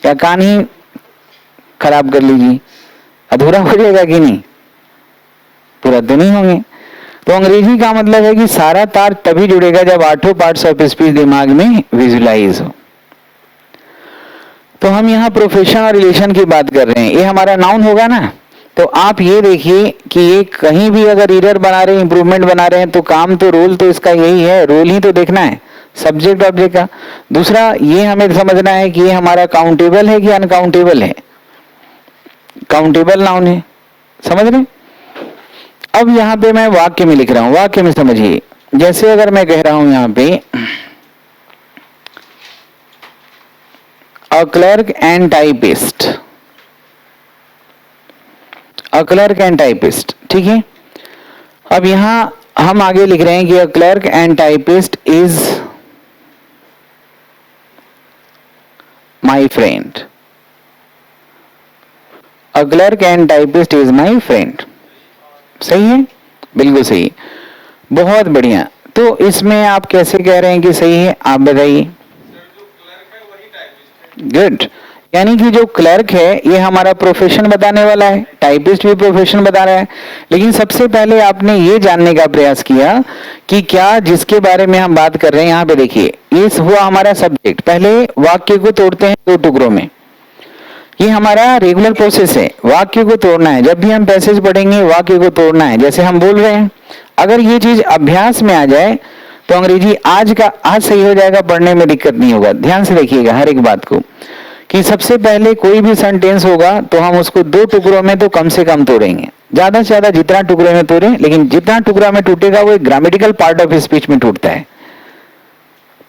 S1: या कान ही खराब कर लीजिए, अधूरा हो जाएगा कि नहीं? पूरा तो नहीं होंगे। तो अंग्रेजी का मतलब है कि सारा तार तभी जुड़ेगा जब 8 पार्ट्स ऑफ स्पीच दिमाग में विजुलाइज हो। तो हम यहाँ प्रोफेशन और रिलेशन की बात कर रहे हैं, ये हमारा नाउन होगा ना। तो आप ये देखिए कि ये कहीं भी अगर एरर बना रहे हैं, इंप्रूवमेंट बना रहे हैं, तो काम तो रोल तो इसका यही है, रोल ही तो देखना है सब्जेक्ट ऑब्जेक्ट का। दूसरा ये हमें समझना है कि ये हमारा काउंटेबल है कि अनकाउंटेबल है। काउंटेबल नाउन है, समझ रहे। अब यहाँ पे मैं वाक्य में लिख रहा हूं, वाक्य में समझिए। जैसे अगर मैं कह रहा हूं यहाँ पे अ clerk and typist, a clerk and typist, ठीक है। अब यहां हम आगे लिख रहे हैं कि अ clerk and typist is my friend, a clerk and typist is my friend. सही है, बिल्कुल सही, बहुत बढ़िया। तो इसमें आप कैसे कह रहे हैं कि सही है, आप बताइए। गुड, यानी कि जो क्लर्क है ये हमारा प्रोफेशन बताने वाला है, टाइपिस्ट भी प्रोफेशन बता रहा है। लेकिन सबसे पहले आपने ये जानने का प्रयास किया कि क्या जिसके बारे में हम बात कर रहे हैं, यहाँ पे देखिए ये हुआ हमारा सब्जेक्ट। पहले वाक्य को तोड़ते हैं दो टुकड़ों में, ये हमारा रेगुलर प्रोसेस है, वाक्य को तोड़ना है। जब भी हम पैसेज पढ़ेंगे वाक्य को तोड़ना है, जैसे हम बोल रहे हैं। अगर ये चीज अभ्यास में आ जाए तो अंग्रेजी आज सही हो जाएगा, पढ़ने में दिक्कत नहीं होगा। ध्यान से देखिएगा हर एक बात को, कि सबसे पहले कोई भी सेंटेंस होगा तो हम उसको दो टुकड़ों में तो कम से कम तोड़ेंगे, ज्यादा से ज्यादा जितना टुकड़े में तोड़ें, लेकिन जितना टुकड़ा में टूटेगा वो एक ग्रामेटिकल पार्ट ऑफ स्पीच में टूटता है।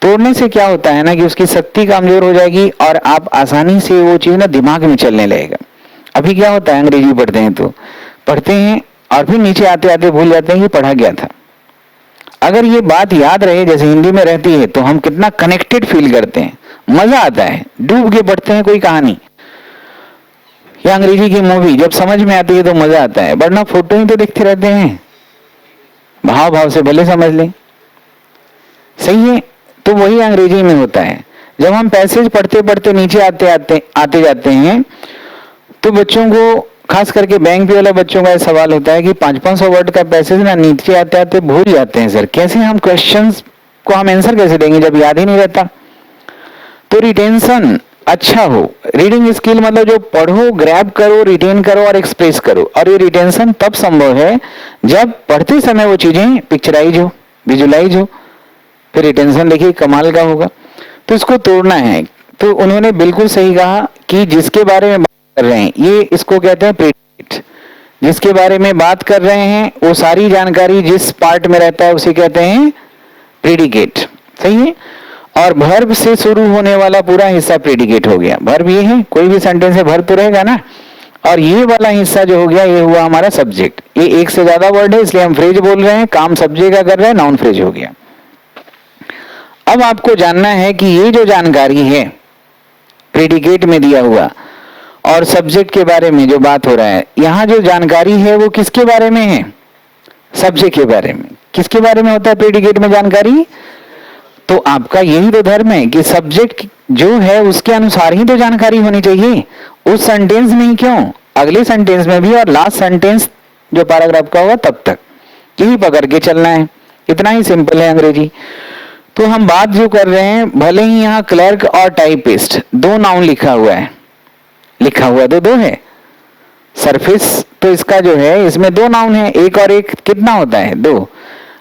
S1: तोड़ने से क्या होता है ना कि उसकी शक्ति कमजोर हो जाएगी और आप आसानी से वो चीज ना दिमाग में चलने लगेगा। अभी क्या होता है, अंग्रेजी पढ़ते हैं तो पढ़ते हैं और फिर नीचे आते आते भूल जाते हैं कि पढ़ा गया था। अगर ये बात याद रहे जैसे हिंदी में रहती है तो हम कितना कनेक्टेड फील करते हैं, मजा आता है, डूब के पढ़ते हैं कोई कहानी या अंग्रेजी की मूवी, जब समझ में आती है तो मजा आता है। वरना फोटो ही तो देखते रहते हैं, भाव भाव से भले समझ लें, सही है। तो वही अंग्रेजी में होता है। जब हम पैसेज पढ़ते पढ़ते नीचे आते जाते हैं तो बच्चों को, खास करके बैंक पे वाले बच्चों का सवाल होता है कि 500-500 वर्ड का पैसेज ना नीचे आते आते भूल जाते हैं। सर कैसे हम क्वेश्चंस को हम आंसर कैसे देंगे जब याद ही नहीं रहता। तो रिटेंशन अच्छा हो, रीडिंग स्किल मतलब जो पढ़ो, ग्रैब करो, रिटेन करो और एक्सप्रेस करो। और ये रिटेंशन तब संभव है जब पढ़ते समय वो चीजें पिक्चराइज हो, विजुलाइज हो, फिर रिटेंशन देखिए कमाल का होगा। तो इसको तोड़ना है। तो उन्होंने बिल्कुल सही कहा कि जिसके बारे में बात कर रहे हैं ये इसको कहते हैं प्रेडिकेट। जिसके बारे में बात कर रहे हैं वो सारी जानकारी जिस पार्ट में रहता है उसे कहते हैं प्रेडिकेट, सही है। और वर्ब से शुरू होने वाला पूरा हिस्सा प्रेडिकेट हो गया। वर्ब ये है, कोई भी सेंटेंस है वर्ब तो रहेगा ना। और ये वाला हिस्सा जो हो गया ये हुआ हमारा सब्जेक्ट। ये एक से ज्यादा वर्ड है इसलिए हम फ्रेज बोल रहे हैं, काम सब्जेक्ट का कर रहे हैं, नाउन फ्रेज हो गया। अब आपको जानना है कि ये जो जानकारी है प्रेडिकेट में दिया हुआ और सब्जेक्ट के बारे में जो बात हो रहा है, यहाँ जो जानकारी है वो किसके बारे में है, सब्जेक्ट के बारे में। किसके बारे में होता है प्रेडिकेट में जानकारी? तो आपका यही तो धर्म है कि सब्जेक्ट जो है उसके अनुसार ही तो जानकारी होनी चाहिए, उस सेंटेंस में ही क्यों, अगले सेंटेंस में भी और लास्ट सेंटेंस जो पैराग्राफ का होगा तब तक, यही पकड़ के चलना है। इतना ही सिंपल है अंग्रेजी। तो हम बात जो कर रहे हैं, भले ही यहाँ क्लर्क और टाइपिस्ट दो नाउन लिखा हुआ है, लिखा हुआ तो दो है, सरफेस तो इसका जो है इसमें दो नाउन है, एक और एक कितना होता है, दो।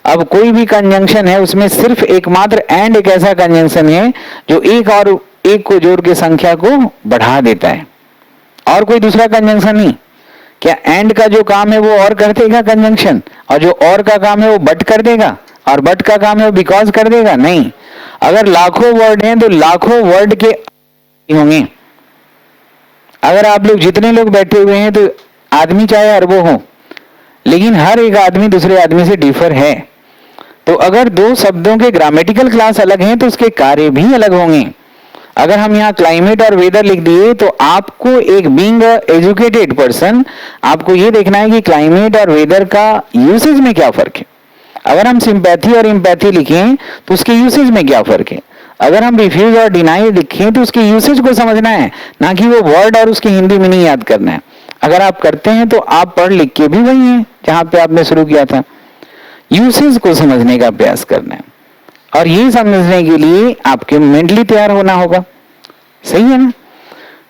S1: अब कोई भी कंजंक्शन है उसमें सिर्फ एकमात्र एंड एक ऐसा कंजंक्शन है जो एक और एक को जोड़ के संख्या को बढ़ा देता है, और कोई दूसरा कंजंक्शन नहीं। क्या एंड का जो काम है वो और कर देगा कंजंक्शन, और जो और का काम है वो बट कर देगा, और बट का काम है वो बिकॉज कर देगा? नहीं। अगर लाखों वर्ड हैं तो लाखों वर्ड के होंगे। अगर आप लोग जितने लोग बैठे हुए हैं तो आदमी चाहे अरबों हो, लेकिन हर एक आदमी दूसरे आदमी से डिफर है। तो अगर दो शब्दों के ग्रामेटिकल क्लास अलग हैं तो उसके कार्य भी अलग होंगे। अगर हम यहाँ क्लाइमेट और वेदर लिख दिए तो आपको एक बीइंग एजुकेटेड पर्सन आपको ये देखना है कि क्लाइमेट और वेदर का यूसेज में क्या फर्क है। अगर हम सिंपैथी और इम्पैथी लिखें तो उसके यूसेज में क्या फर्क है। अगर हम रिफ्यूज और डिनाई लिखें तो उसके यूसेज को समझना है, ना कि वो वर्ड और उसकी हिंदी में नहीं याद करना है। अगर आप करते हैं तो आप पढ़ लिख के भी वही हैं जहां पे आपने शुरू किया था। यूसेज को समझने का प्रयास करना है, और ये समझने के लिए आपके मेंटली तैयार होना होगा, सही है ना।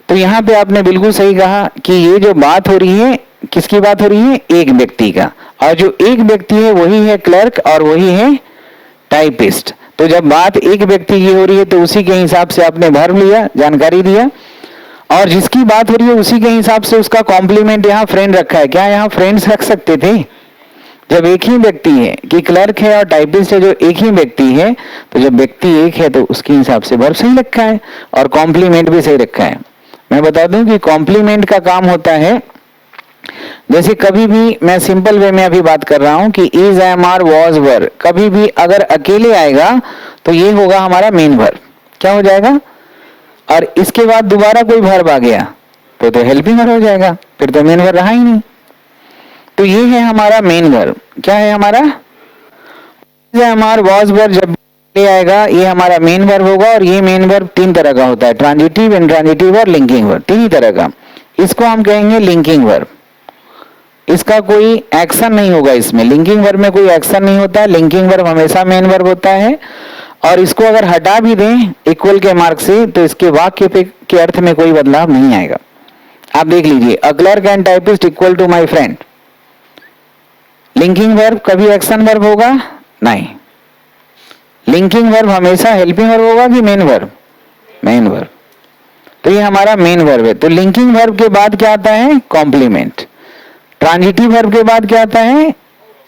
S1: तो यहाँ पे आपने बिल्कुल सही कहा कि ये जो बात हो रही है, किसकी बात हो रही है? एक व्यक्ति का, और जो एक व्यक्ति है वही है क्लर्क और वही है टाइपिस्ट। तो जब बात एक व्यक्ति की हो रही है तो उसी के हिसाब से आपने वर्ब लिया, जानकारी दिया, और जिसकी बात हो रही है उसी के हिसाब से उसका कॉम्प्लीमेंट यहाँ फ्रेंड रखा है। क्या यहाँ फ्रेंड्स रख सकते थे? जब एक ही व्यक्ति है कि क्लर्क है और टाइपिस्ट है, जो एक ही व्यक्ति है, तो जब व्यक्ति एक है तो उसके हिसाब से वर्ब सही रखा है और कॉम्प्लीमेंट भी सही रखा है। मैं बता दूं कि कॉम्प्लीमेंट का काम होता है, जैसे कभी भी मैं सिंपल वे में अभी बात कर रहा हूं कि इज, एम, आर, वॉज, वर, कभी भी अगर अकेले आएगा तो ये होगा हमारा मेन वर्ब। क्या हो जाएगा? और इसके बाद दोबारा कोई वर्ब आ गया तो हेल्पिंग वर्ब हो जाएगा, फिर तो मेन वर्ब रहा ही नहीं। तो ये है हमारा मेन वर्ब। क्या है हमारा? एम, आर, वॉज, वर जब ले आएगा ये हमारा मेन वर्ब होगा, और ये मेन वर्ब तीन तरह का होता है, ट्रांजिटिव, इंट्रांजिटिव और लिंकिंग वर्ब, तीन ही तरह का। इसको हम कहेंगे लिंकिंग वर्ब। इसका कोई एक्शन नहीं होगा इसमें, लिंकिंग वर्ब में कोई एक्शन नहीं होता है, लिंकिंग वर्ब हमेशा मेन वर्ब होता है। और इसको अगर हटा भी दें इक्वल के मार्क से तो इसके वाक्य के अर्थ में कोई बदलाव नहीं आएगा। आप देख लीजिए, a clerk and typist equal to my friend. Linking verb कभी एक्शन वर्ब होगा? नहीं। लिंकिंग वर्ब हमेशा हेल्पिंग वर्ब होगा कि मेन वर्ब? Main verb. तो ये हमारा मेन वर्ब है। तो लिंकिंग वर्ब के बाद क्या आता है? कॉम्प्लीमेंट। ट्रांजिटिव वर्ब के बाद क्या आता है?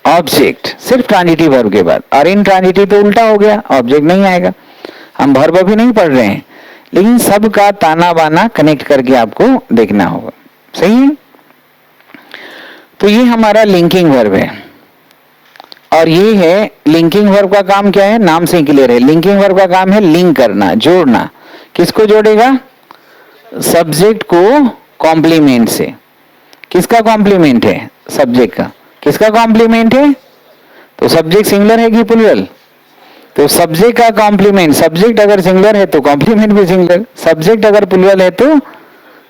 S1: ऑब्जेक्ट, सिर्फ ट्रांजिटिव वर्ब के बाद। और इन ट्रांजिटिव तो उल्टा हो गया, ऑब्जेक्ट नहीं आएगा। हम वर्ब अभी नहीं पढ़ रहे हैं, लेकिन सबका ताना बाना कनेक्ट करके आपको देखना होगा। सही है? तो ये हमारा लिंकिंग वर्ब है। और ये है लिंकिंग वर्ब का काम क्या है? नाम से क्लियर है। लिंकिंग वर्ब का काम है लिंक करना, जोड़ना। किसको जोड़ेगा? सब्जेक्ट को कॉम्प्लीमेंट से। किसका कॉम्प्लीमेंट है? सब्जेक्ट का। किसका कॉम्प्लीमेंट है? तो सब्जेक्ट सिंगुलर है कि प्लूरल? तो सब्जेक्ट का कॉम्प्लीमेंट, सब्जेक्ट अगर सिंगुलर है तो कॉम्प्लीमेंट भी सिंगुलर, सब्जेक्ट अगर प्लूरल है तो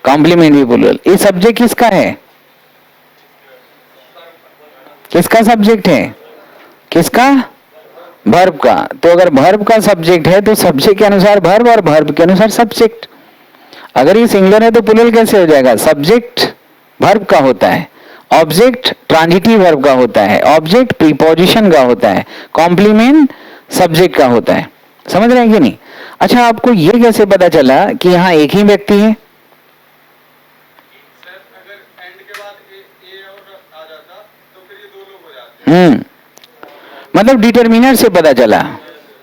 S1: कॉम्प्लीमेंट भी प्लूरल। ये सब्जेक्ट किसका है? किसका सब्जेक्ट है? किसका? वर्ब का। तो अगर वर्ब का सब्जेक्ट है तो सब्जेक्ट के अनुसार वर्ब और वर्ब के अनुसार सब्जेक्ट। अगर ये सिंगुलर है तो प्लूरल कैसे हो जाएगा? सब्जेक्ट वर्ब का होता है, ऑब्जेक्ट ट्रांजिटिव वर्ब का होता है, ऑब्जेक्ट प्रीपोजिशन का होता है, कॉम्प्लीमेंट सब्जेक्ट का होता है। समझ रहे हैं कि नहीं? अच्छा, आपको ये कैसे पता चला कि यहाँ एक ही व्यक्ति है?
S2: अगर एंड के बाद ए और आ जाता तो फिर ये दो लोग हो जाते।
S1: मतलब डिटरमिनर से पता चला।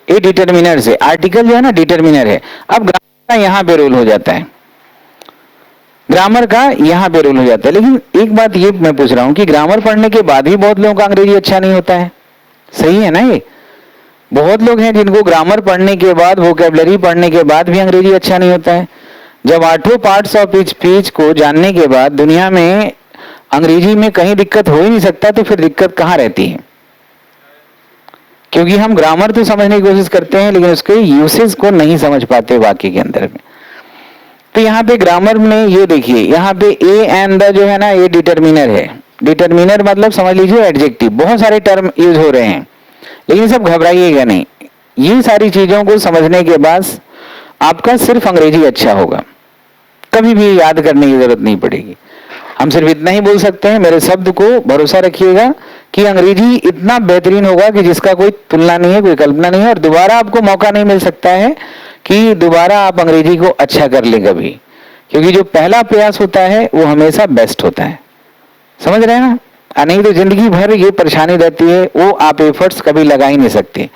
S1: ए डिटरमिनर से, आर्टिकल जो है ना डिटरमिनर है। अब ग्रामर का यहाँ पे रोल हो जाता है, ग्रामर का यहाँ पे रोल हो जाता है। लेकिन एक बात ये मैं पूछ रहा हूँ कि ग्रामर पढ़ने के बाद भी बहुत लोगों का अंग्रेजी अच्छा नहीं होता है। सही है ना? ये बहुत लोग हैं जिनको ग्रामर पढ़ने के बाद, वोकैबुलरी पढ़ने के बाद भी अंग्रेजी अच्छा नहीं होता है। जब 8 पार्ट्स ऑफ स्पीच को जानने के बाद दुनिया में अंग्रेजी में कहीं दिक्कत हो ही नहीं सकता, तो फिर दिक्कत कहाँ रहती है? क्योंकि हम ग्रामर तो समझने की कोशिश करते हैं लेकिन उसके यूसेज को नहीं समझ पाते वाक्य के अंदर में। तो यहाँ पे ग्रामर में ये देखिए, यहाँ पे ए एंड द जो है ना, ये डिटरमिनर है। डिटरमिनर मतलब समझ लीजिए एडजेक्टिव। बहुत सारे टर्म यूज हो रहे हैं, लेकिन सब घबराइएगा नहीं। ये सारी चीजों को समझने के बाद आपका सिर्फ अंग्रेजी अच्छा होगा, कभी भी याद करने की जरूरत नहीं पड़ेगी। हम सिर्फ इतना ही बोल सकते हैं, मेरे शब्द को भरोसा रखिएगा कि अंग्रेजी इतना बेहतरीन होगा कि जिसका कोई तुलना नहीं है, कोई कल्पना नहीं है। और दोबारा आपको मौका नहीं मिल सकता है कि दोबारा आप अंग्रेजी को अच्छा कर ले कभी, क्योंकि जो पहला प्रयास होता है वो हमेशा बेस्ट होता है। समझ रहे हैं ना? नहीं तो जिंदगी भर ये परेशानी रहती है, वो आप एफर्ट्स कभी लगा ही नहीं सकते,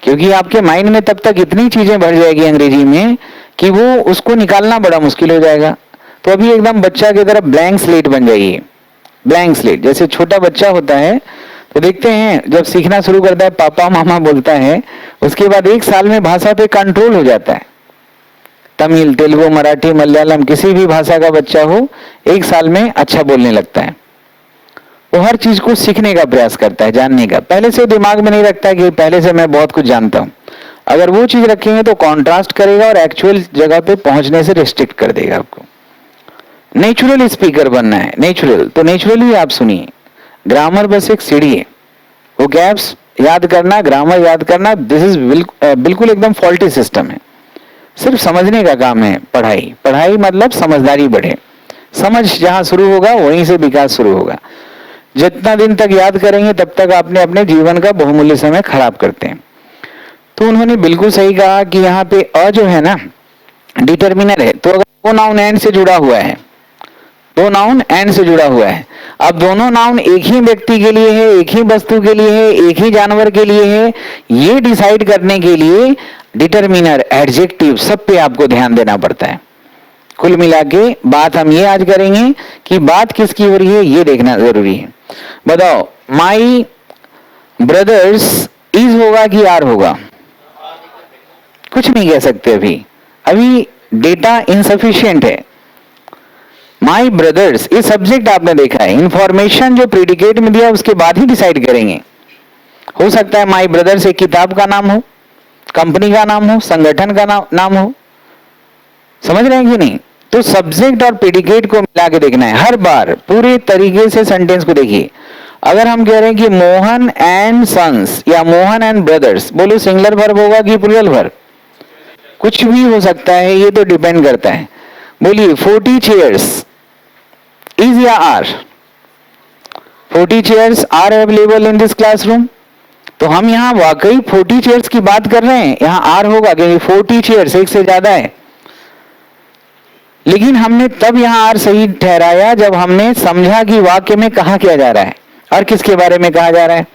S1: क्योंकि आपके माइंड में तब तक इतनी चीजें भर जाएगी अंग्रेजी में कि वो उसको निकालना बड़ा मुश्किल हो जाएगा। तो अभी एकदम बच्चा की तरफ ब्लैंक स्लेट बन जाइए। ब्लैंक स्लेट, जैसे छोटा बच्चा होता है तो देखते हैं जब सीखना शुरू करता है, पापा मामा बोलता है, उसके बाद 1 साल में भाषा पे कंट्रोल हो जाता है। तमिल, तेलुगु, मराठी, मलयालम, किसी भी भाषा का बच्चा हो 1 साल में अच्छा बोलने लगता है। वो हर चीज को सीखने का प्रयास करता है, जानने का। पहले से दिमाग में नहीं रखता है कि पहले से मैं बहुत कुछ जानता हूं। अगर वो चीज रखेंगे तो कॉन्ट्रास्ट करेगा और एक्चुअल जगह पे पहुंचने से रिस्ट्रिक्ट कर देगा आपको। नेचुरल स्पीकर बनना है, नेचुरल, तो नेचुरली आप सुनिए। ग्रामर बस एक सीढ़ी है, वो गैप्स याद करना, ग्रामर याद करना, दिस इज बिल्कुल एकदम फॉल्टी सिस्टम है। सिर्फ समझने का काम है। पढ़ाई पढ़ाई मतलब समझदारी बढ़े। समझ जहां शुरू होगा वहीं से विकास शुरू होगा। जितना दिन तक याद करेंगे तब तक आपने अपने जीवन का बहुमूल्य समय खराब करते हैं। तो उन्होंने बिल्कुल सही कहा कि यहाँ पे अ जो है ना डिटर्मिनर है, तो अगर दो नाउन एंड से जुड़ा हुआ है, दो नाउन एंड से जुड़ा हुआ है, अब दोनों नाउन एक ही व्यक्ति के लिए है, एक ही वस्तु के लिए है, एक ही जानवर के लिए है, ये डिसाइड करने के लिए डिटर्मिनर एडजेक्टिव सब पे आपको ध्यान देना पड़ता है। कुल मिला के बात हम ये आज करेंगे कि बात किसकी हो रही है ये देखना जरूरी है। बताओ, माई ब्रदर्स इज होगा कि आर होगा? कुछ नहीं कह सकते अभी डेटा इनसफिशिएंट है। माई ब्रदर्स ये सब्जेक्ट आपने देखा है, इंफॉर्मेशन जो प्रेडिकेट में दिया उसके बाद ही डिसाइड करेंगे। हो सकता है माई ब्रदर्स एक किताब का नाम हो, कंपनी का नाम हो, संगठन का नाम हो। समझ रहे हैं कि नहीं? तो सब्जेक्ट और प्रेडिकेट को मिला के देखना है हर बार, पूरे तरीके से सेंटेंस को देखिए। अगर हम कह रहे हैं कि मोहन एंड सन्स या मोहन एंड ब्रदर्स, बोलो सिंगुलर वर्ब होगा कि प्लूरल वर्ब? कुछ भी हो सकता है, ये तो डिपेंड करता है। बोलिए 40 चेयर्स इज या are? 40 chairs are available in this classroom. तो हम यहाँ वाकई 40 चेयर्स की बात कर रहे हैं, यहाँ आर होगा क्योंकि 40 चेयर्स एक से ज्यादा है। लेकिन हमने तब यहाँ आर सही ठहराया जब हमने समझा कि वाक्य में कहा किया जा रहा है और किसके बारे में कहा जा रहा है।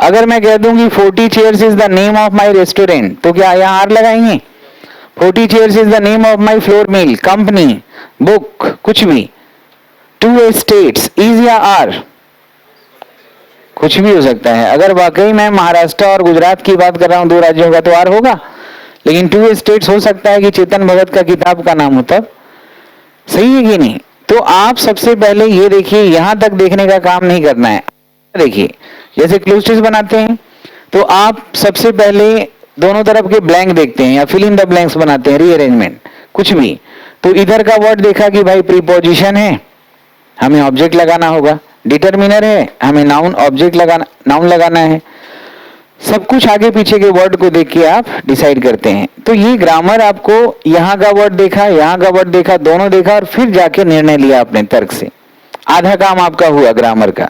S1: अगर मैं कह दूं कि 40 chairs is the name of my restaurant, तो क्या यहाँ आर लगाएंगे? 40 chairs is the name of my flour mill, company, book, कुछ भी। 2 स्टेट्स इज या आर? कुछ भी हो सकता है। अगर वाकई मैं महाराष्ट्र और गुजरात की बात कर रहा हूं, 2 राज्यों का, तो आर होगा। लेकिन 2 स्टेट्स हो सकता है कि चेतन भगत का किताब का नाम हो, तब सही है कि नहीं? तो आप सबसे पहले ये देखिए, यहां तक देखने का काम नहीं करना है। देखिए जैसे क्लोज टेस्ट बनाते हैं तो आप सबसे पहले दोनों तरफ के ब्लैंक देखते हैं या फिल इन द ब्लैंक्स बनाते हैं, रीअरेंजमेंट कुछ भी। तो इधर का वर्ड देखा कि भाई प्रीपोजिशन है, हमें ऑब्जेक्ट लगाना होगा। डिटर्मिनर है, हमें नाउन ऑब्जेक्ट लगाना, नाउन लगाना है। सब कुछ आगे पीछे के वर्ड को देख के आप डिसाइड करते हैं। तो ये ग्रामर आपको यहाँ का वर्ड देखा, यहाँ का वर्ड देखा, दोनों देखा और फिर जाके निर्णय लिया अपने तर्क से। आधा काम आपका हुआ ग्रामर का।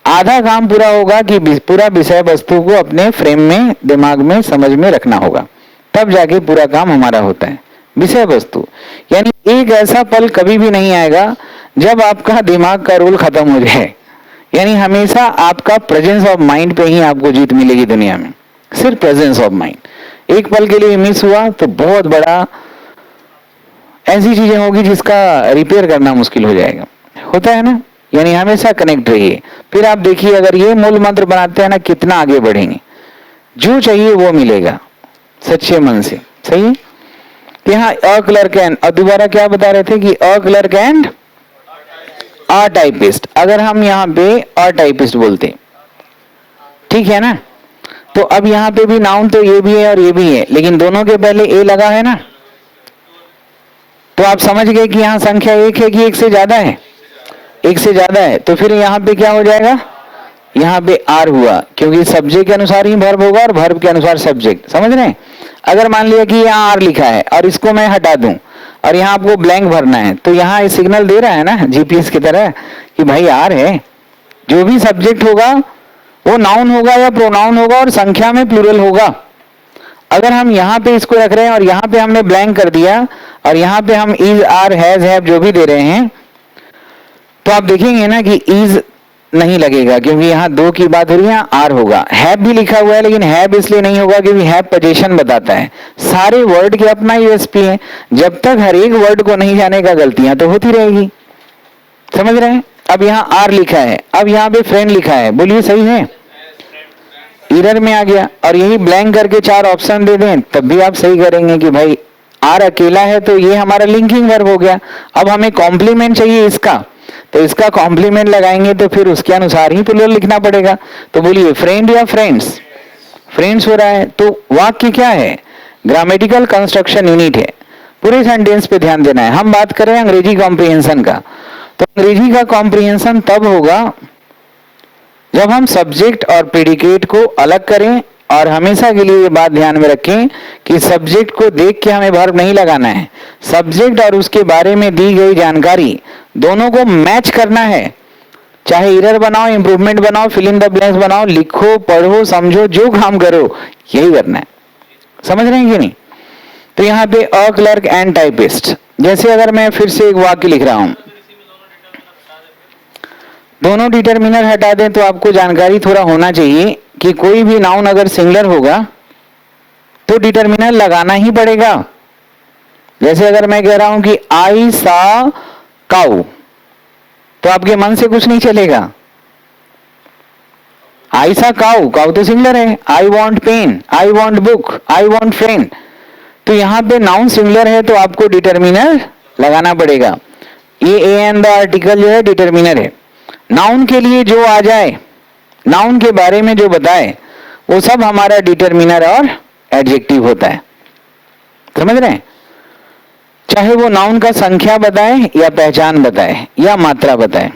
S1: आधा काम पूरा होगा कि पूरा विषय वस्तु को अपने फ्रेम में, दिमाग में, समझ में रखना होगा, तब जाके पूरा काम हमारा होता है। विषय वस्तु यानी एक ऐसा पल कभी भी नहीं आएगा जब आपका दिमाग का रोल खत्म हो जाए। यानी हमेशा आपका प्रेजेंस ऑफ माइंड पे ही आपको जीत मिलेगी दुनिया में, सिर्फ प्रेजेंस ऑफ माइंड। एक पल के लिए मिस हुआ तो बहुत बड़ा ऐसी चीजें होगी जिसका रिपेयर करना मुश्किल हो जाएगा, होता है ना। यानी हमेशा कनेक्ट रहिए। फिर आप देखिए अगर ये मूल मंत्र बनाते हैं ना, कितना आगे बढ़ेंगे, जो चाहिए वो मिलेगा सच्चे मन से। सही है? यहाँ अ क्लर्क एंड, और दोबारा क्या बता रहे थे कि अ क्लर्क एंड अ टाइपिस्ट। अगर हम यहाँ पे अ टाइपिस्ट बोलते, ठीक है ना, तो अब यहाँ पे भी नाउन तो ये भी है और ये भी है, लेकिन दोनों के पहले ए लगा है ना, तो आप समझ गए कि यहाँ संख्या एक है कि एक से ज्यादा है? एक से ज्यादा है। तो फिर यहाँ पे क्या हो जाएगा? यहाँ पे आर हुआ, क्योंकि सब्जेक्ट के अनुसार ही वर्ब होगा और वर्ब के अनुसार सब्जेक्ट। समझ रहे हैं? अगर मान लिया कि यहाँ आर लिखा है और इसको मैं हटा दूं और यहाँ आपको ब्लैंक भरना है, तो यहाँ सिग्नल दे रहा है ना जीपीएस की तरह कि भाई आर है। जो भी सब्जेक्ट होगा वो नाउन होगा या प्रोनाउन होगा और संख्या में प्लूरल होगा। अगर हम यहाँ पे इसको रख रहे हैं और यहाँ पे हमने ब्लैंक कर दिया और यहाँ पे हम इज, आर, हैज, हैव जो भी दे रहे हैं, तो आप देखेंगे ना कि इज नहीं लगेगा क्योंकि यहाँ 2 की बात हो रही है, आर होगा। हैव भी लिखा हुआ है लेकिन हैव इसलिए नहीं होगा क्योंकि हैव पोजीशन बताता है। सारे वर्ड के अपना यूएसपी है। जब तक हर एक वर्ड को नहीं जानेगा गलतियां तो होती रहेगी। समझ रहे हैं? अब यहाँ आर लिखा है, अब यहाँ पे फ्रेंड लिखा है, बोलिए सही है? एरर में आ गया। और यही ब्लैंक करके 4 ऑप्शन दे दें तब भी आप सही करेंगे कि भाई आर अकेला है, तो ये हमारा लिंकिंग वर्ब हो गया। अब हमें कॉम्प्लीमेंट चाहिए इसका, तो इसका कॉम्प्लीमेंट लगाएंगे तो फिर उसके अनुसार ही प्लूरल लिखना पड़ेगा। तो बोलिए फ्रेंड या फ्रेंड्स? फ्रेंड्स हो रहा है। तो वाक्य क्या है? ग्रामेटिकल कंस्ट्रक्शन यूनिट है। पूरे सेंटेंस पे ध्यान देना है। हम बात करें अंग्रेजी कॉम्प्रिहेंशन का, तो अंग्रेजी का कॉम्प्रिहेंशन तब होगा जब हम सब्जेक्ट और प्रेडिकेट को अलग करें और हमेशा के लिए ये बात ध्यान में रखें कि सब्जेक्ट को देख के हमें वर्ब नहीं लगाना है, सब्जेक्ट और उसके बारे में दी गई जानकारी दोनों को मैच करना है। चाहे एरर बनाओ, इंप्रूवमेंट बनाओ, फिल इन द ब्लैंक्स बनाओ, लिखो, पढ़ो, समझो, जो काम करो यही करना है। समझ रहे हैं कि नहीं? तो यहाँ पे अ क्लर्क एंड टाइपिस्ट, जैसे अगर मैं फिर से एक वाक्य लिख रहा हूं, दोनों डिटरमिनर हटा दें तो आपको जानकारी थोड़ा होना चाहिए कि कोई भी नाउन अगर सिंगुलर होगा तो डिटरमिनर लगाना ही पड़ेगा। जैसे अगर मैं कह रहा हूं कि आई सा काऊ, तो आपके मन से कुछ नहीं चलेगा। आई सा काऊ, काऊ तो सिंगुलर है। I want pen, I want book, I want friend, तो यहां पे नाउन सिंगुलर है तो आपको डिटरमिनर लगाना पड़ेगा। ये ए एंड द आर्टिकल जो है डिटरमिनर है। नाउन के लिए जो आ जाए, नाउन के बारे में जो बताए, वो सब हमारा डिटरमिनर और एडजेक्टिव होता है। समझ रहे हैं? चाहे वो नाउन का संख्या बताए या पहचान बताए या मात्रा बताए।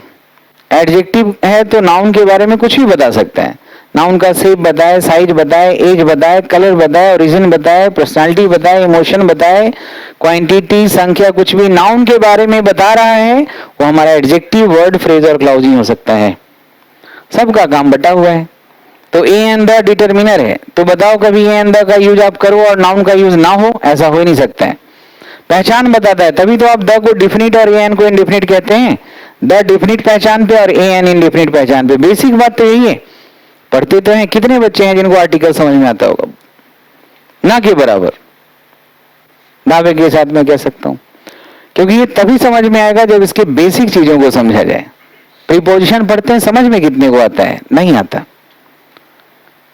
S1: एडजेक्टिव है तो नाउन के बारे में कुछ भी बता सकता है। नाउन का शेप बताए, साइज बताए, एज बताए, कलर बताए, ओरिजिन बताए, पर्सनालिटी बताए, इमोशन बताए, क्वांटिटी, संख्या, कुछ भी नाउन के बारे में बता रहा है वो हमारा एडजेक्टिव, वर्ड, फ्रेज और क्लाउजिंग हो सकता है। सबका काम बटा हुआ है। तो ए एंड द डिटरमिनर है, तो बताओ कभी ए एंड द का यूज आप करो और नाउन का यूज ना हो? ऐसा हो ही नहीं सकता है। पहचान बताता है, तभी तो आप द को डिफिनिट और ए एन को इनडिफिनिट कहते हैं। द डिफिनिट पहचान पे और ए एन इनडिफिनिट पहचान पे। बेसिक बात तो यही है। पढ़ते तो हैं, कितने बच्चे हैं जिनको आर्टिकल समझ में आता होगा? ना के बराबर, दावे के साथ मैं कह सकता हूं, क्योंकि ये तभी समझ में आएगा जब इसके बेसिक चीजों को समझा जाए। प्रीपोजिशन पढ़ते हैं, समझ में कितने को आता है? नहीं आता,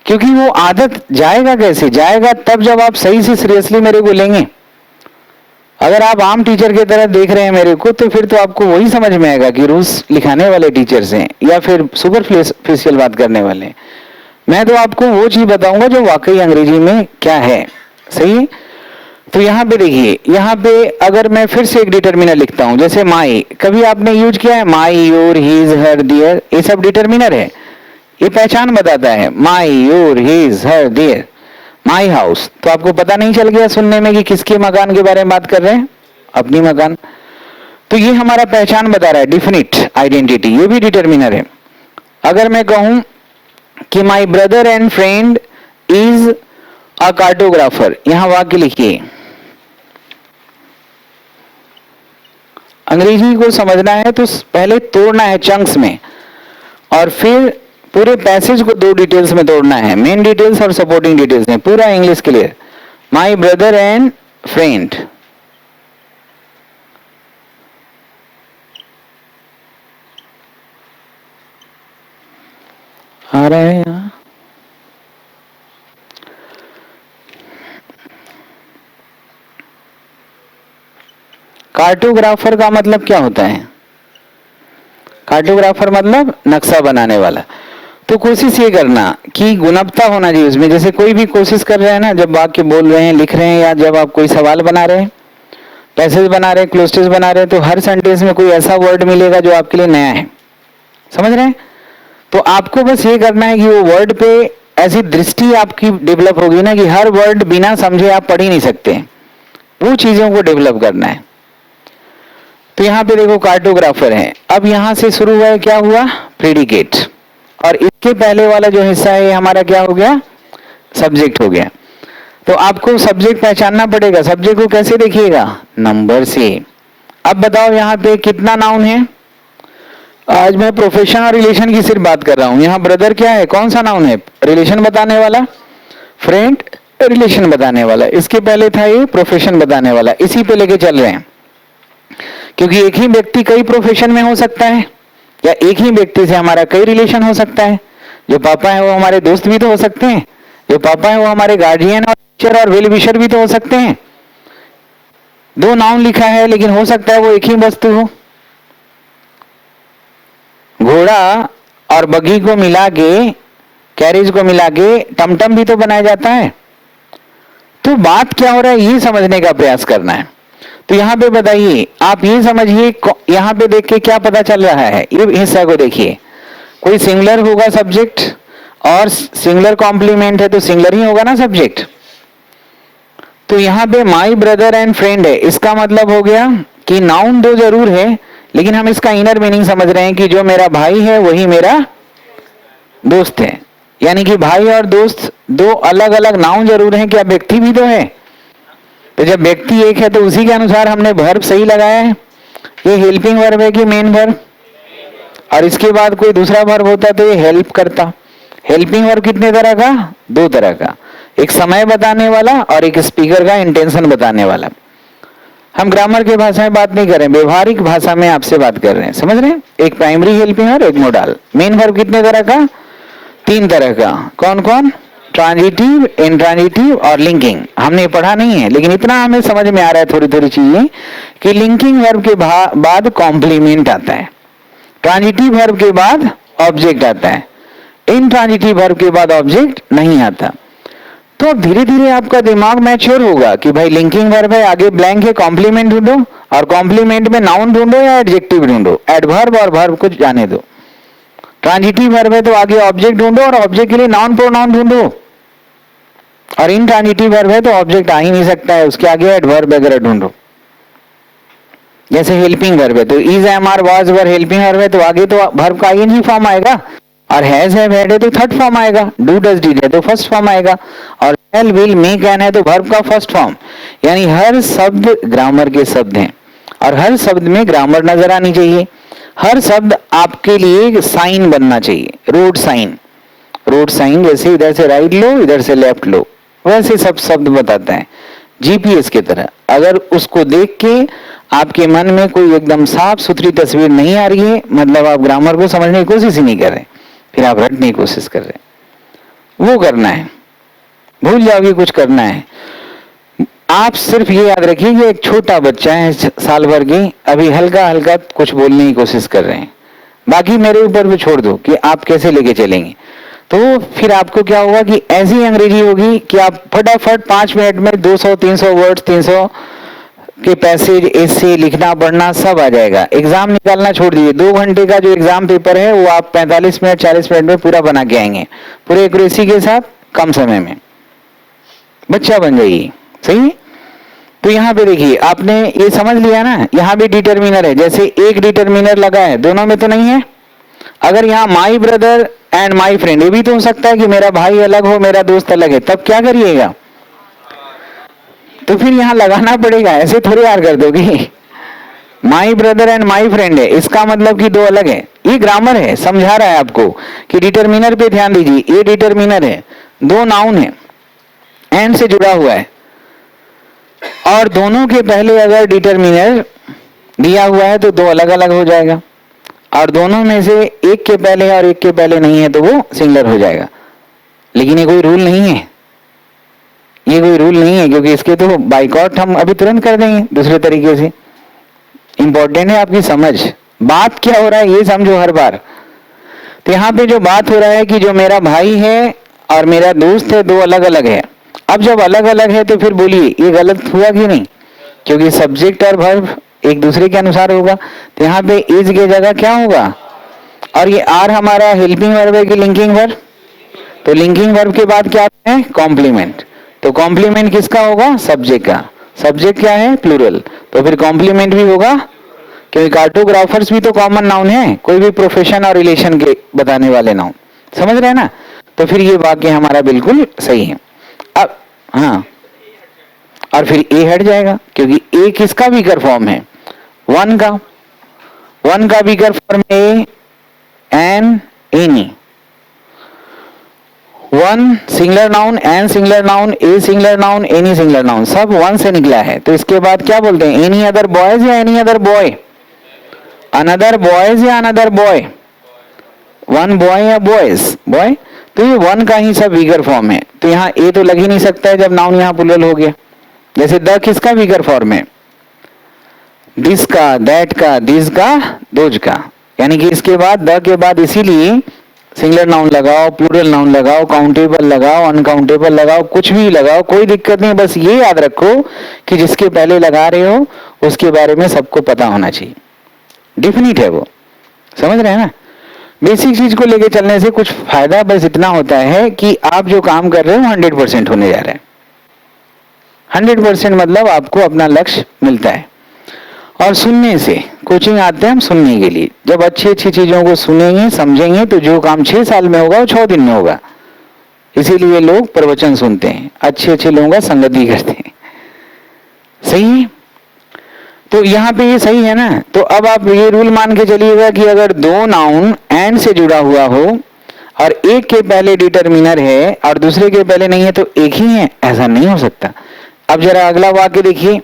S1: क्योंकि वो आदत जाएगा कैसे? जाएगा तब जब आप सही से सीरियसली मेरे को लेंगे। अगर आप आम टीचर की तरह देख रहे हैं मेरे को, तो फिर तो आपको वही समझ में आएगा कि रूल्स लिखाने वाले टीचर्स हैं या फिर सुपरफिशियल बात करने वाले हैं। मैं तो आपको वो चीज बताऊंगा जो वाकई अंग्रेजी में क्या है। सही है? तो यहाँ पे देखिए, यहाँ पे अगर मैं फिर से एक डिटरमिनर लिखता हूं, जैसे माई, कभी आपने यूज किया है? माई, योर, हिज, हर, दियर, ये सब डिटरमिनर है। ये पहचान बताता है। My, your, his, her, their. My house, तो आपको पता नहीं चल गया सुनने में कि किसके मकान के बारे में बात कर रहे हैं? अपनी मकान। तो ये हमारा पहचान बता रहा है, डिफिनिट आइडेंटिटी, ये भी डिटरमिनर है। अगर मैं कहूं कि my brother and friend is a cartographer, यहां वाक्य लिखिए। अंग्रेजी को समझना है तो पहले तोड़ना है चंक्स में, और फिर पूरे पैसेज को दो डिटेल्स में तोड़ना है, मेन डिटेल्स और सपोर्टिंग डिटेल्स में। पूरा English clear. My brother and friend, आ रहा है यहां? कार्टोग्राफर का मतलब क्या होता है? कार्टोग्राफर मतलब नक्शा बनाने वाला। तो कोशिश ये करना कि गुणवत्ता होना चाहिए उसमें। जैसे कोई भी कोशिश कर रहे हैं ना, जब वाक्य बोल रहे हैं, लिख रहे हैं, या जब आप कोई सवाल बना रहे हैं, पैसेज बना रहे हैं, क्लोजेस बना रहे हैं, तो हर सेंटेंस में कोई ऐसा वर्ड मिलेगा जो आपके लिए नया है। समझ रहे हैं? तो आपको बस ये करना है कि वो वर्ड पे ऐसी दृष्टि आपकी डेवलप होगी ना कि हर वर्ड बिना समझे आप पढ़ ही नहीं सकते। वो चीजों को डेवलप करना है। तो यहाँ पे देखो कार्टोग्राफर है। अब यहां से शुरू हुआ है, क्या हुआ? प्रेडिकेट। और इसके पहले वाला जो हिस्सा है हमारा क्या हो गया? सब्जेक्ट हो गया। तो आपको सब्जेक्ट पहचानना पड़ेगा। सब्जेक्ट को कैसे देखिएगा? नंबर से। अब बताओ यहाँ पे कितना नाउन है? आज मैं प्रोफेशन और रिलेशन की सिर्फ बात कर रहा हूं। यहाँ ब्रदर क्या है? कौन सा नाउन है? रिलेशन बताने वाला। फ्रेंड रिलेशन बताने वाला। इसके पहले था ये प्रोफेशन बताने वाला। इसी पे लेके चल रहे हैं, क्योंकि एक ही व्यक्ति कई प्रोफेशन में हो सकता है, या एक ही व्यक्ति से हमारा कई रिलेशन हो सकता है। जो पापा है वो हमारे दोस्त भी तो हो सकते हैं, जो पापा है वो हमारे गार्जियन और टीचर और वेल विशर भी तो हो सकते हैं। दो नाउन लिखा है, लेकिन हो सकता है वो एक ही वस्तु हो। घोड़ा और बग्गी को मिला के, कैरेज को मिला के टमटम भी तो बनाया जाता है। तो बात क्या हो रहा है ये समझने का प्रयास करना है। तो यहाँ पे बताइए, आप ये समझिए, यहाँ पे देख के क्या पता चल रहा है? ये हिस्सा को देखिए। कोई सिंगुलर होगा सब्जेक्ट, और सिंगुलर कॉम्प्लीमेंट है तो सिंगुलर ही होगा ना सब्जेक्ट। तो यहाँ पे माई ब्रदर एंड फ्रेंड है, इसका मतलब हो गया कि नाउन दो जरूर है, लेकिन हम इसका इनर मीनिंग समझ रहे हैं कि जो मेरा भाई है वही मेरा दोस्त है। यानी कि भाई और दोस्त दो अलग अलग नाउन जरूर हैं, क्या व्यक्ति भी तो है। तो जब व्यक्ति एक है तो उसी के अनुसार हमने वर्ब सही लगाया है। ये हेल्पिंग वर्ब है कि मेन वर्ब, और इसके बाद कोई दूसरा वर्ब होता तो ये हेल्प करता। हेल्पिंग वर्ब कितने तरह का, दो तरह का, एक समय बताने वाला और एक स्पीकर का इंटेंशन बताने वाला। हम ग्रामर की भाषा में बात नहीं कर रहे हैं, व्यवहारिक भाषा में आपसे बात कर रहे हैं, समझ रहे हैं। एक प्राइमरी हेल्पिंग और एक मोडाल। मेन वर्ब कितने तरह का, तीन तरह का। कौन कौन, ट्रांजिटिव, इंट्रांजिटिव और लिंकिंग। हमने पढ़ा नहीं है, लेकिन इतना हमें समझ में आ रहा है थोड़ी थोड़ी चीजें कि लिंकिंग वर्ब के बाद कॉम्प्लीमेंट आता है, ट्रांजिटिव वर्ब के बाद ऑब्जेक्ट आता है, इंट्रांजिटिव वर्ब के बाद ऑब्जेक्ट नहीं आता। तो अब धीरे धीरे आपका दिमाग मैच्योर होगा कि भाई लिंकिंग वर्ब है, आगे ब्लैंक है, कॉम्प्लीमेंट ढूंढो, और कॉम्प्लीमेंट में नाउन ढूंढो या एडजेक्टिव ढूंढो, एडवर्ब और वर्ब को जाने दो। ट्रांजिटिव वर्ब है तो आगे ऑब्जेक्ट ढूंढो और ऑब्जेक्ट के लिए नाउन प्रोनाउन ढूंढो, और इंट्रांजिटिव वर्ब है तो ऑब्जेक्ट आ ही नहीं सकता है, उसके आगे एडवर्ब वगैरह ढूंढो। जैसे हेल्पिंग वर्ब है तो is, am, are, was, were helping verb है तो आगे तो वर्ब का आईएनजी फॉर्म आएगा, और हैज, हैव, हैड है तो थर्ड फॉर्म आएगा, डू, डज, डिड है तो फर्स्ट फॉर्म आएगा, और शैल, विल, मे, कैन है तो वर्ब का फर्स्ट फॉर्म। यानी हर शब्द ग्रामर के शब्द हैं, और हर शब्द में ग्रामर नजर आनी चाहिए। हर शब्द आपके लिए एक साइन बनना चाहिए, रोड साइन। रोड साइन जैसे इधर से राइट लो, इधर से लेफ्ट लो, वैसे सब शब्द बताता है, जीपीएस की तरह। अगर उसको देख के आपके मन में कोई एकदम साफ सुथरी तस्वीर नहीं आ रही है, मतलब आप ग्रामर को समझने की कोशिश ही नहीं कर रहे, फिर आप रटने की कोशिश कर रहे। वो करना है, भूल जाओगे कुछ करना है। आप सिर्फ ये याद रखिए कि एक छोटा बच्चा है साल भर की, अभी हल्का हल्का कुछ बोलने की कोशिश कर रहे हैं, बाकी मेरे ऊपर भी छोड़ दो कि आप कैसे लेके चलेंगे। तो फिर आपको क्या होगा कि ऐसी अंग्रेजी होगी कि आप फटाफट 5 मिनट में 200-300 वर्ड्स, 300 के पैसेज, एसे लिखना पढ़ना सब आ जाएगा। एग्जाम निकालना छोड़ दीजिए, 2 घंटे का जो एग्जाम पेपर है वो आप 45 मिनट 40 मिनट में पूरा बना के आएंगे, पूरे एक्यूरेसी के साथ, कम समय में। बच्चा बन जाइए, सही है। तो यहाँ पे देखिए, आपने ये समझ लिया ना, यहाँ भी डिटर्मिनर है, जैसे एक डिटर्मिनर लगा है, दोनों में तो नहीं है। अगर यहाँ माई ब्रदर एंड माई फ्रेंड, ये भी तो हो सकता है कि मेरा भाई अलग हो, मेरा दोस्त अलग है, तब क्या करिएगा, तो फिर यहाँ लगाना पड़ेगा, ऐसे थोड़ी यार कर दोगे। माई ब्रदर एंड माई फ्रेंड है, इसका मतलब कि दो अलग है। ये ग्रामर है, समझा रहा है आपको कि डिटर्मिनर पे ध्यान दीजिए। ये डिटर्मिनर है, दो नाउन है, एंड से जुड़ा हुआ है, और दोनों के पहले अगर डिटर्मिनर दिया हुआ है तो दो अलग अलग हो जाएगा, और दोनों में से एक के पहले है और एक के पहले नहीं है तो वो सिंगुलर हो जाएगा। लेकिन ये कोई रूल नहीं है, ये कोई रूल नहीं है, क्योंकि इसके तो बाइकआउट हम अभी तुरंत कर देंगे दूसरे तरीके से। इंपॉर्टेंट है आपकी समझ, बात क्या हो रहा है ये समझो हर बार। तो यहाँ पे जो बात हो रहा है कि जो मेरा भाई है और मेरा दोस्त है, दो अलग अलग है। अब जब अलग अलग है तो फिर बोलिए ये गलत हुआ कि नहीं, क्योंकि सब्जेक्ट और वर्ब एक दूसरे के अनुसार होगा। तो यहाँ पे इज की जगह क्या होगा, और ये आर हमारा हेल्पिंग वर्ब है कि लिंकिंग वर्ब, तो लिंकिंग वर्ब के बाद क्या है, कॉम्प्लीमेंट। तो कॉम्प्लीमेंट किसका होगा, सब्जेक्ट का। सब्जेक्ट क्या है, प्लूरल, तो फिर कॉम्प्लीमेंट भी होगा, क्योंकि कार्टोग्राफर्स भी तो कॉमन नाउन है, कोई भी प्रोफेशन और रिलेशन के बताने वाले नाउन, समझ रहे हैं ना। तो फिर ये वाक्य हमारा बिल्कुल सही है। अब हाँ, और फिर ए हट जाएगा, क्योंकि ए किसका वीकर फॉर्म है, वन का। वन का weaker form a an any, one singular noun, an singular noun, a singular noun, any singular noun, सब वन से निकला है। तो इसके बाद क्या बोलते हैं, एनी अदर बॉयज या any other boy, another boys या अनदर बॉय, वन बॉय या बॉयज, बॉय। तो ये वन का ही सब वीकर फॉर्म है। तो यहाँ ए तो लग ही नहीं सकता है जब नाउन यहाँ प्लूरल हो गया। जैसे द किसका वीकर फॉर्म है, दिस का, दैट का, दिस का, दोज का। यानी कि इसके बाद द के बाद इसीलिए सिंगुलर नाउन लगाओ, प्लूरल नाउन लगाओ, काउंटेबल लगाओ, अनकाउंटेबल लगाओ, कुछ भी लगाओ, कोई दिक्कत नहीं। बस ये याद रखो कि जिसके पहले लगा रहे हो उसके बारे में सबको पता होना चाहिए, डिफिनिट है वो, समझ रहे हैं ना। बेसिक चीज को लेके चलने से कुछ फायदा बस इतना होता है कि आप जो काम कर रहे हो 100% होने जा रहा है। 100% मतलब आपको अपना लक्ष्य मिलता है। और सुनने से, कोचिंग आते हैं हम सुनने के लिए, जब अच्छी अच्छी चीजों को सुनेंगे समझेंगे तो जो काम 6 साल में होगा वो 6 दिन में होगा। इसीलिए लोग प्रवचन सुनते हैं, अच्छे अच्छे लोगों का संगत भी करते हैं। सही है? तो यहाँ पे ये सही है ना। तो अब आप ये रूल मान के चलिएगा कि अगर दो नाउन एंड से जुड़ा हुआ हो और एक के पहले डिटरमिनर है और दूसरे के पहले नहीं है तो एक ही है, ऐसा नहीं हो सकता। अब जरा अगला वाक्य देखिए,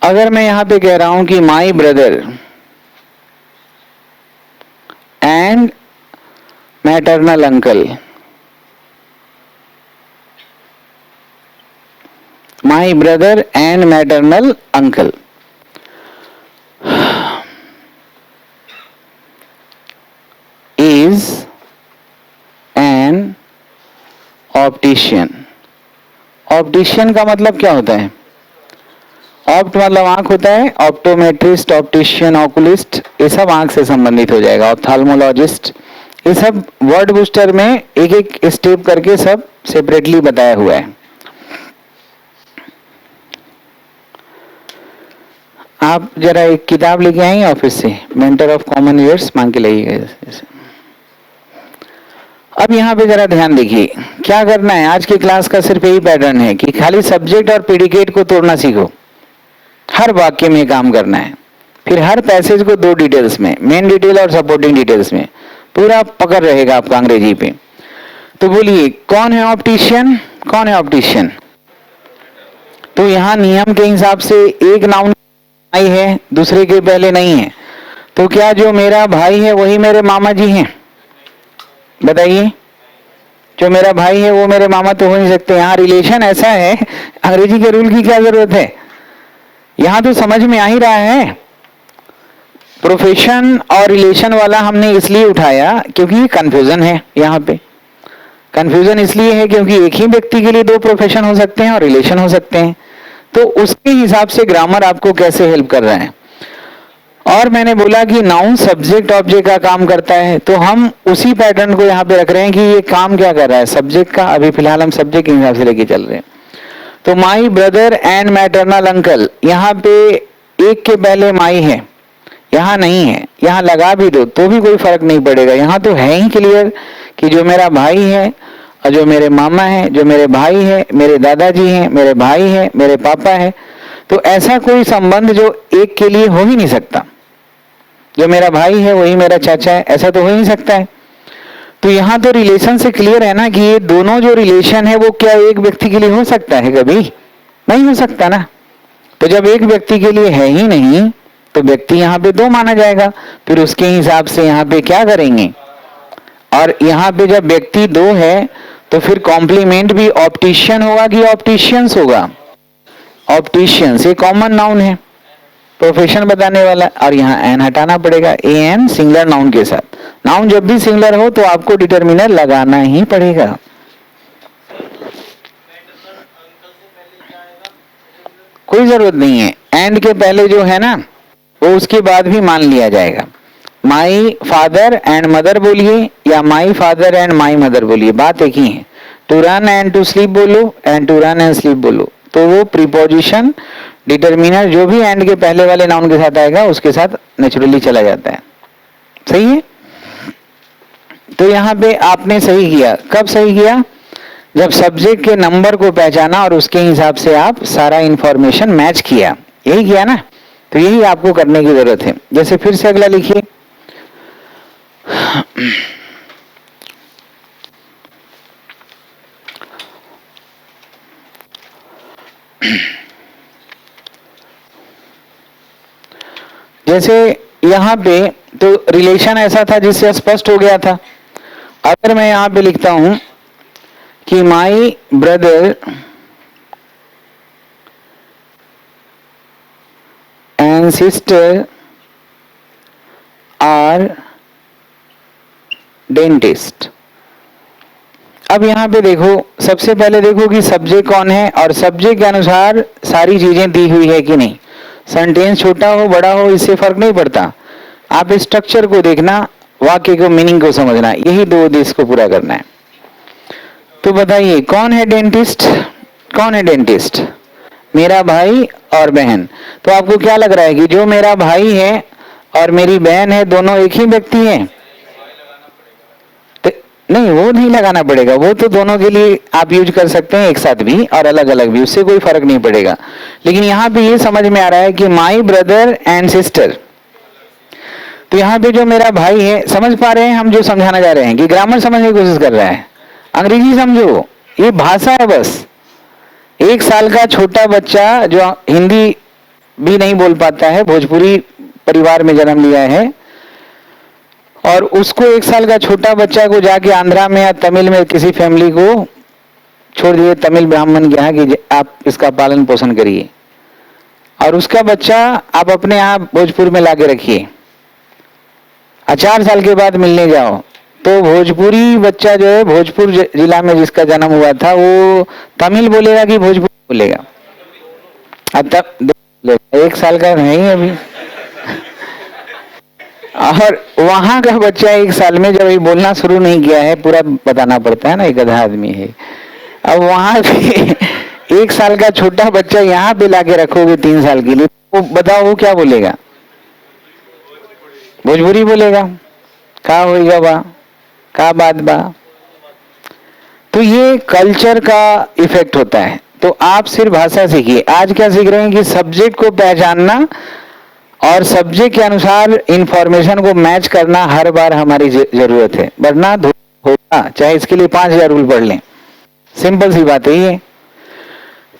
S1: अगर मैं यहां पे कह रहा हूं कि my brother and maternal uncle, my brother and maternal uncle, is an optician. Optician का मतलब क्या होता है? ऑप्ट मतलब आंख होता है, ऑप्टोमेट्रिस्ट, ऑप्टिशियन, ऑकुलिस्ट, ये सब आंख से संबंधित हो जाएगा। ऑप्थाल्मोलॉजिस्ट, ये सब वर्ड बूस्टर में एक एक स्टेप करके सब सेपरेटली बताया हुआ है। आप जरा एक किताब लेके आएंगे ऑफिस से, मेंटर ऑफ कॉमन ईयर्स मांग के लाइएगा। अब यहाँ पे जरा ध्यान देखिए क्या करना है। आज की क्लास का सिर्फ यही पैटर्न है कि खाली सब्जेक्ट और प्रेडिकेट को तोड़ना सीखो। हर वाक्य में काम करना है, फिर हर पैसेज को 2 डिटेल्स में, मेन डिटेल और सपोर्टिंग डिटेल्स में पूरा पकड़ रहेगा आपका अंग्रेजी पे। तो बोलिए कौन है ऑप्टिशियन? कौन है ऑप्टिशियन? तो यहाँ नियम के हिसाब से एक नाउन आई है, दूसरे के पहले नहीं है, तो क्या जो मेरा भाई है वही मेरे मामा जी हैं? बताइए, जो मेरा भाई है वो मेरे मामा तो हो नहीं सकते। यहाँ रिलेशन ऐसा है, अंग्रेजी के रूल की क्या जरूरत है? यहां तो समझ में आ ही रहा है। प्रोफेशन और रिलेशन वाला हमने इसलिए उठाया क्योंकि कंफ्यूजन है। यहाँ पे कंफ्यूजन इसलिए है क्योंकि एक ही व्यक्ति के लिए 2 प्रोफेशन हो सकते हैं और रिलेशन हो सकते हैं। तो उसके हिसाब से ग्रामर आपको कैसे हेल्प कर रहा है। और मैंने बोला कि नाउन सब्जेक्ट ऑब्जेक्ट का काम करता है, तो हम उसी पैटर्न को यहाँ पे रख रहे हैं कि ये काम क्या कर रहा है सब्जेक्ट का। अभी फिलहाल हम सब्जेक्ट के हिसाब से लेके चल रहे हैं। तो माई ब्रदर एंड मैटरनल अंकल, यहाँ पे एक के पहले माई है, यहाँ नहीं है। यहाँ लगा भी दो तो भी कोई फर्क नहीं पड़ेगा। यहाँ तो है ही क्लियर कि जो मेरा भाई है और जो मेरे मामा है, जो मेरे भाई है, मेरे दादाजी हैं, मेरे भाई है, मेरे पापा है। तो ऐसा कोई संबंध जो एक के लिए हो ही नहीं सकता। जो मेरा भाई है वही मेरा चाचा है, ऐसा तो हो ही नहीं सकता है। तो यहाँ तो रिलेशन से क्लियर है ना कि ये दोनों जो रिलेशन है वो क्या एक व्यक्ति के लिए हो सकता है? कभी नहीं हो सकता ना। तो जब एक व्यक्ति के लिए है ही नहीं तो व्यक्ति यहाँ पे 2 माना जाएगा। फिर उसके हिसाब से यहाँ पे क्या करेंगे। और यहाँ पे जब व्यक्ति 2 है तो फिर कॉम्प्लीमेंट भी ऑप्टिशियन होगा कि ऑप्टिशियंस होगा? ऑप्टिशियंस, ये कॉमन नाउन है प्रोफेशन बताने वाला। और यहाँ एन हटाना पड़ेगा, ए एन सिंगुलर नाउन के साथ। नाउन जब भी सिंगुलर हो तो आपको डिटरमिनर लगाना ही पड़ेगा। कोई जरूरत नहीं है, एंड के पहले जो है ना वो उसके बाद भी मान लिया जाएगा। माई फादर एंड मदर बोलिए या my father and my mother बोलिए, बात एक ही है। To run and to sleep बोलो and to run and sleep बोलो, तो वो प्रीपोजिशन डिटरमिनर जो भी एंड के पहले वाले नाउन के साथ आएगा उसके साथ नेचुरली चला जाता है। सही है? तो यहाँ पे आपने सही किया। कब सही किया? जब सब्जेक्ट के नंबर को पहचाना और उसके हिसाब से आप सारा इंफॉर्मेशन मैच किया। यही किया ना? तो यही आपको करने की जरूरत है। जैसे फिर से अगला लिखिए, जैसे यहाँ पे तो रिलेशन ऐसा था जिससे स्पष्ट हो गया था। अगर मैं यहाँ पे लिखता हूं कि my brother and sister are dentist. अब यहाँ पे देखो, सबसे पहले देखो कि सब्जेक्ट कौन है और सब्जेक्ट के अनुसार सारी चीजें दी हुई है कि नहीं। सेंटेंस छोटा हो बड़ा हो इससे फर्क नहीं पड़ता, आप स्ट्रक्चर को देखना, वाक्य को मीनिंग को समझना, यही दो उद्देश्य को पूरा करना है। तो बताइए कौन है डेंटिस्ट? कौन है डेंटिस्ट? मेरा भाई और बहन। तो आपको क्या लग रहा है कि जो मेरा भाई है और मेरी बहन है दोनों एक ही व्यक्ति हैं? तो नहीं, वो नहीं लगाना पड़ेगा, वो तो दोनों के लिए आप यूज कर सकते हैं, एक साथ भी और अलग अलग भी, उससे कोई फर्क नहीं पड़ेगा। लेकिन यहाँ पे ये समझ में आ रहा है कि माई ब्रदर एंड सिस्टर, तो यहाँ पे जो मेरा भाई है, समझ पा रहे हैं हम जो समझाना जा रहे हैं कि ग्रामर समझने की कोशिश कर रहा है, अंग्रेजी समझो, ये भाषा है बस। 1 साल का छोटा बच्चा जो हिंदी भी नहीं बोल पाता है, भोजपुरी परिवार में जन्म लिया है, और उसको 1 साल का छोटा बच्चा को जाके आंध्रा में या तमिल में किसी फैमिली को छोड़ दिए, तमिल ब्राह्मण के यहाँ कि आप इसका पालन पोषण करिए, और उसका बच्चा आप अपने यहाँ भोजपुर में लाके रखिए, 4 साल के बाद मिलने जाओ, तो भोजपुरी बच्चा जो है भोजपुर जिला में जिसका जन्म हुआ था वो तमिल बोलेगा कि भोजपुरी बोलेगा? अब तक 1 साल का नहीं अभी और वहां का बच्चा 1 साल में जब ये बोलना शुरू नहीं किया है, पूरा बताना पड़ता है ना, एक आधा आदमी है, अब वहां पे 1 साल का छोटा बच्चा यहाँ पे लाके रखोगे 3 साल के लिए, वो बताओ वो क्या बोलेगा? भोजपुरी बोलेगा। का होगा बा, का बात बा। तो ये कल्चर का इफेक्ट होता है। तो आप सिर्फ भाषा सीखिए। आज क्या सीख रहे हैं कि सब्जेक्ट को पहचानना और सब्जेक्ट के अनुसार इंफॉर्मेशन को मैच करना हर बार हमारी जरूरत है, वरना होगा, चाहे इसके लिए 5000 रूल पढ़ लें। सिंपल सी बात है ये।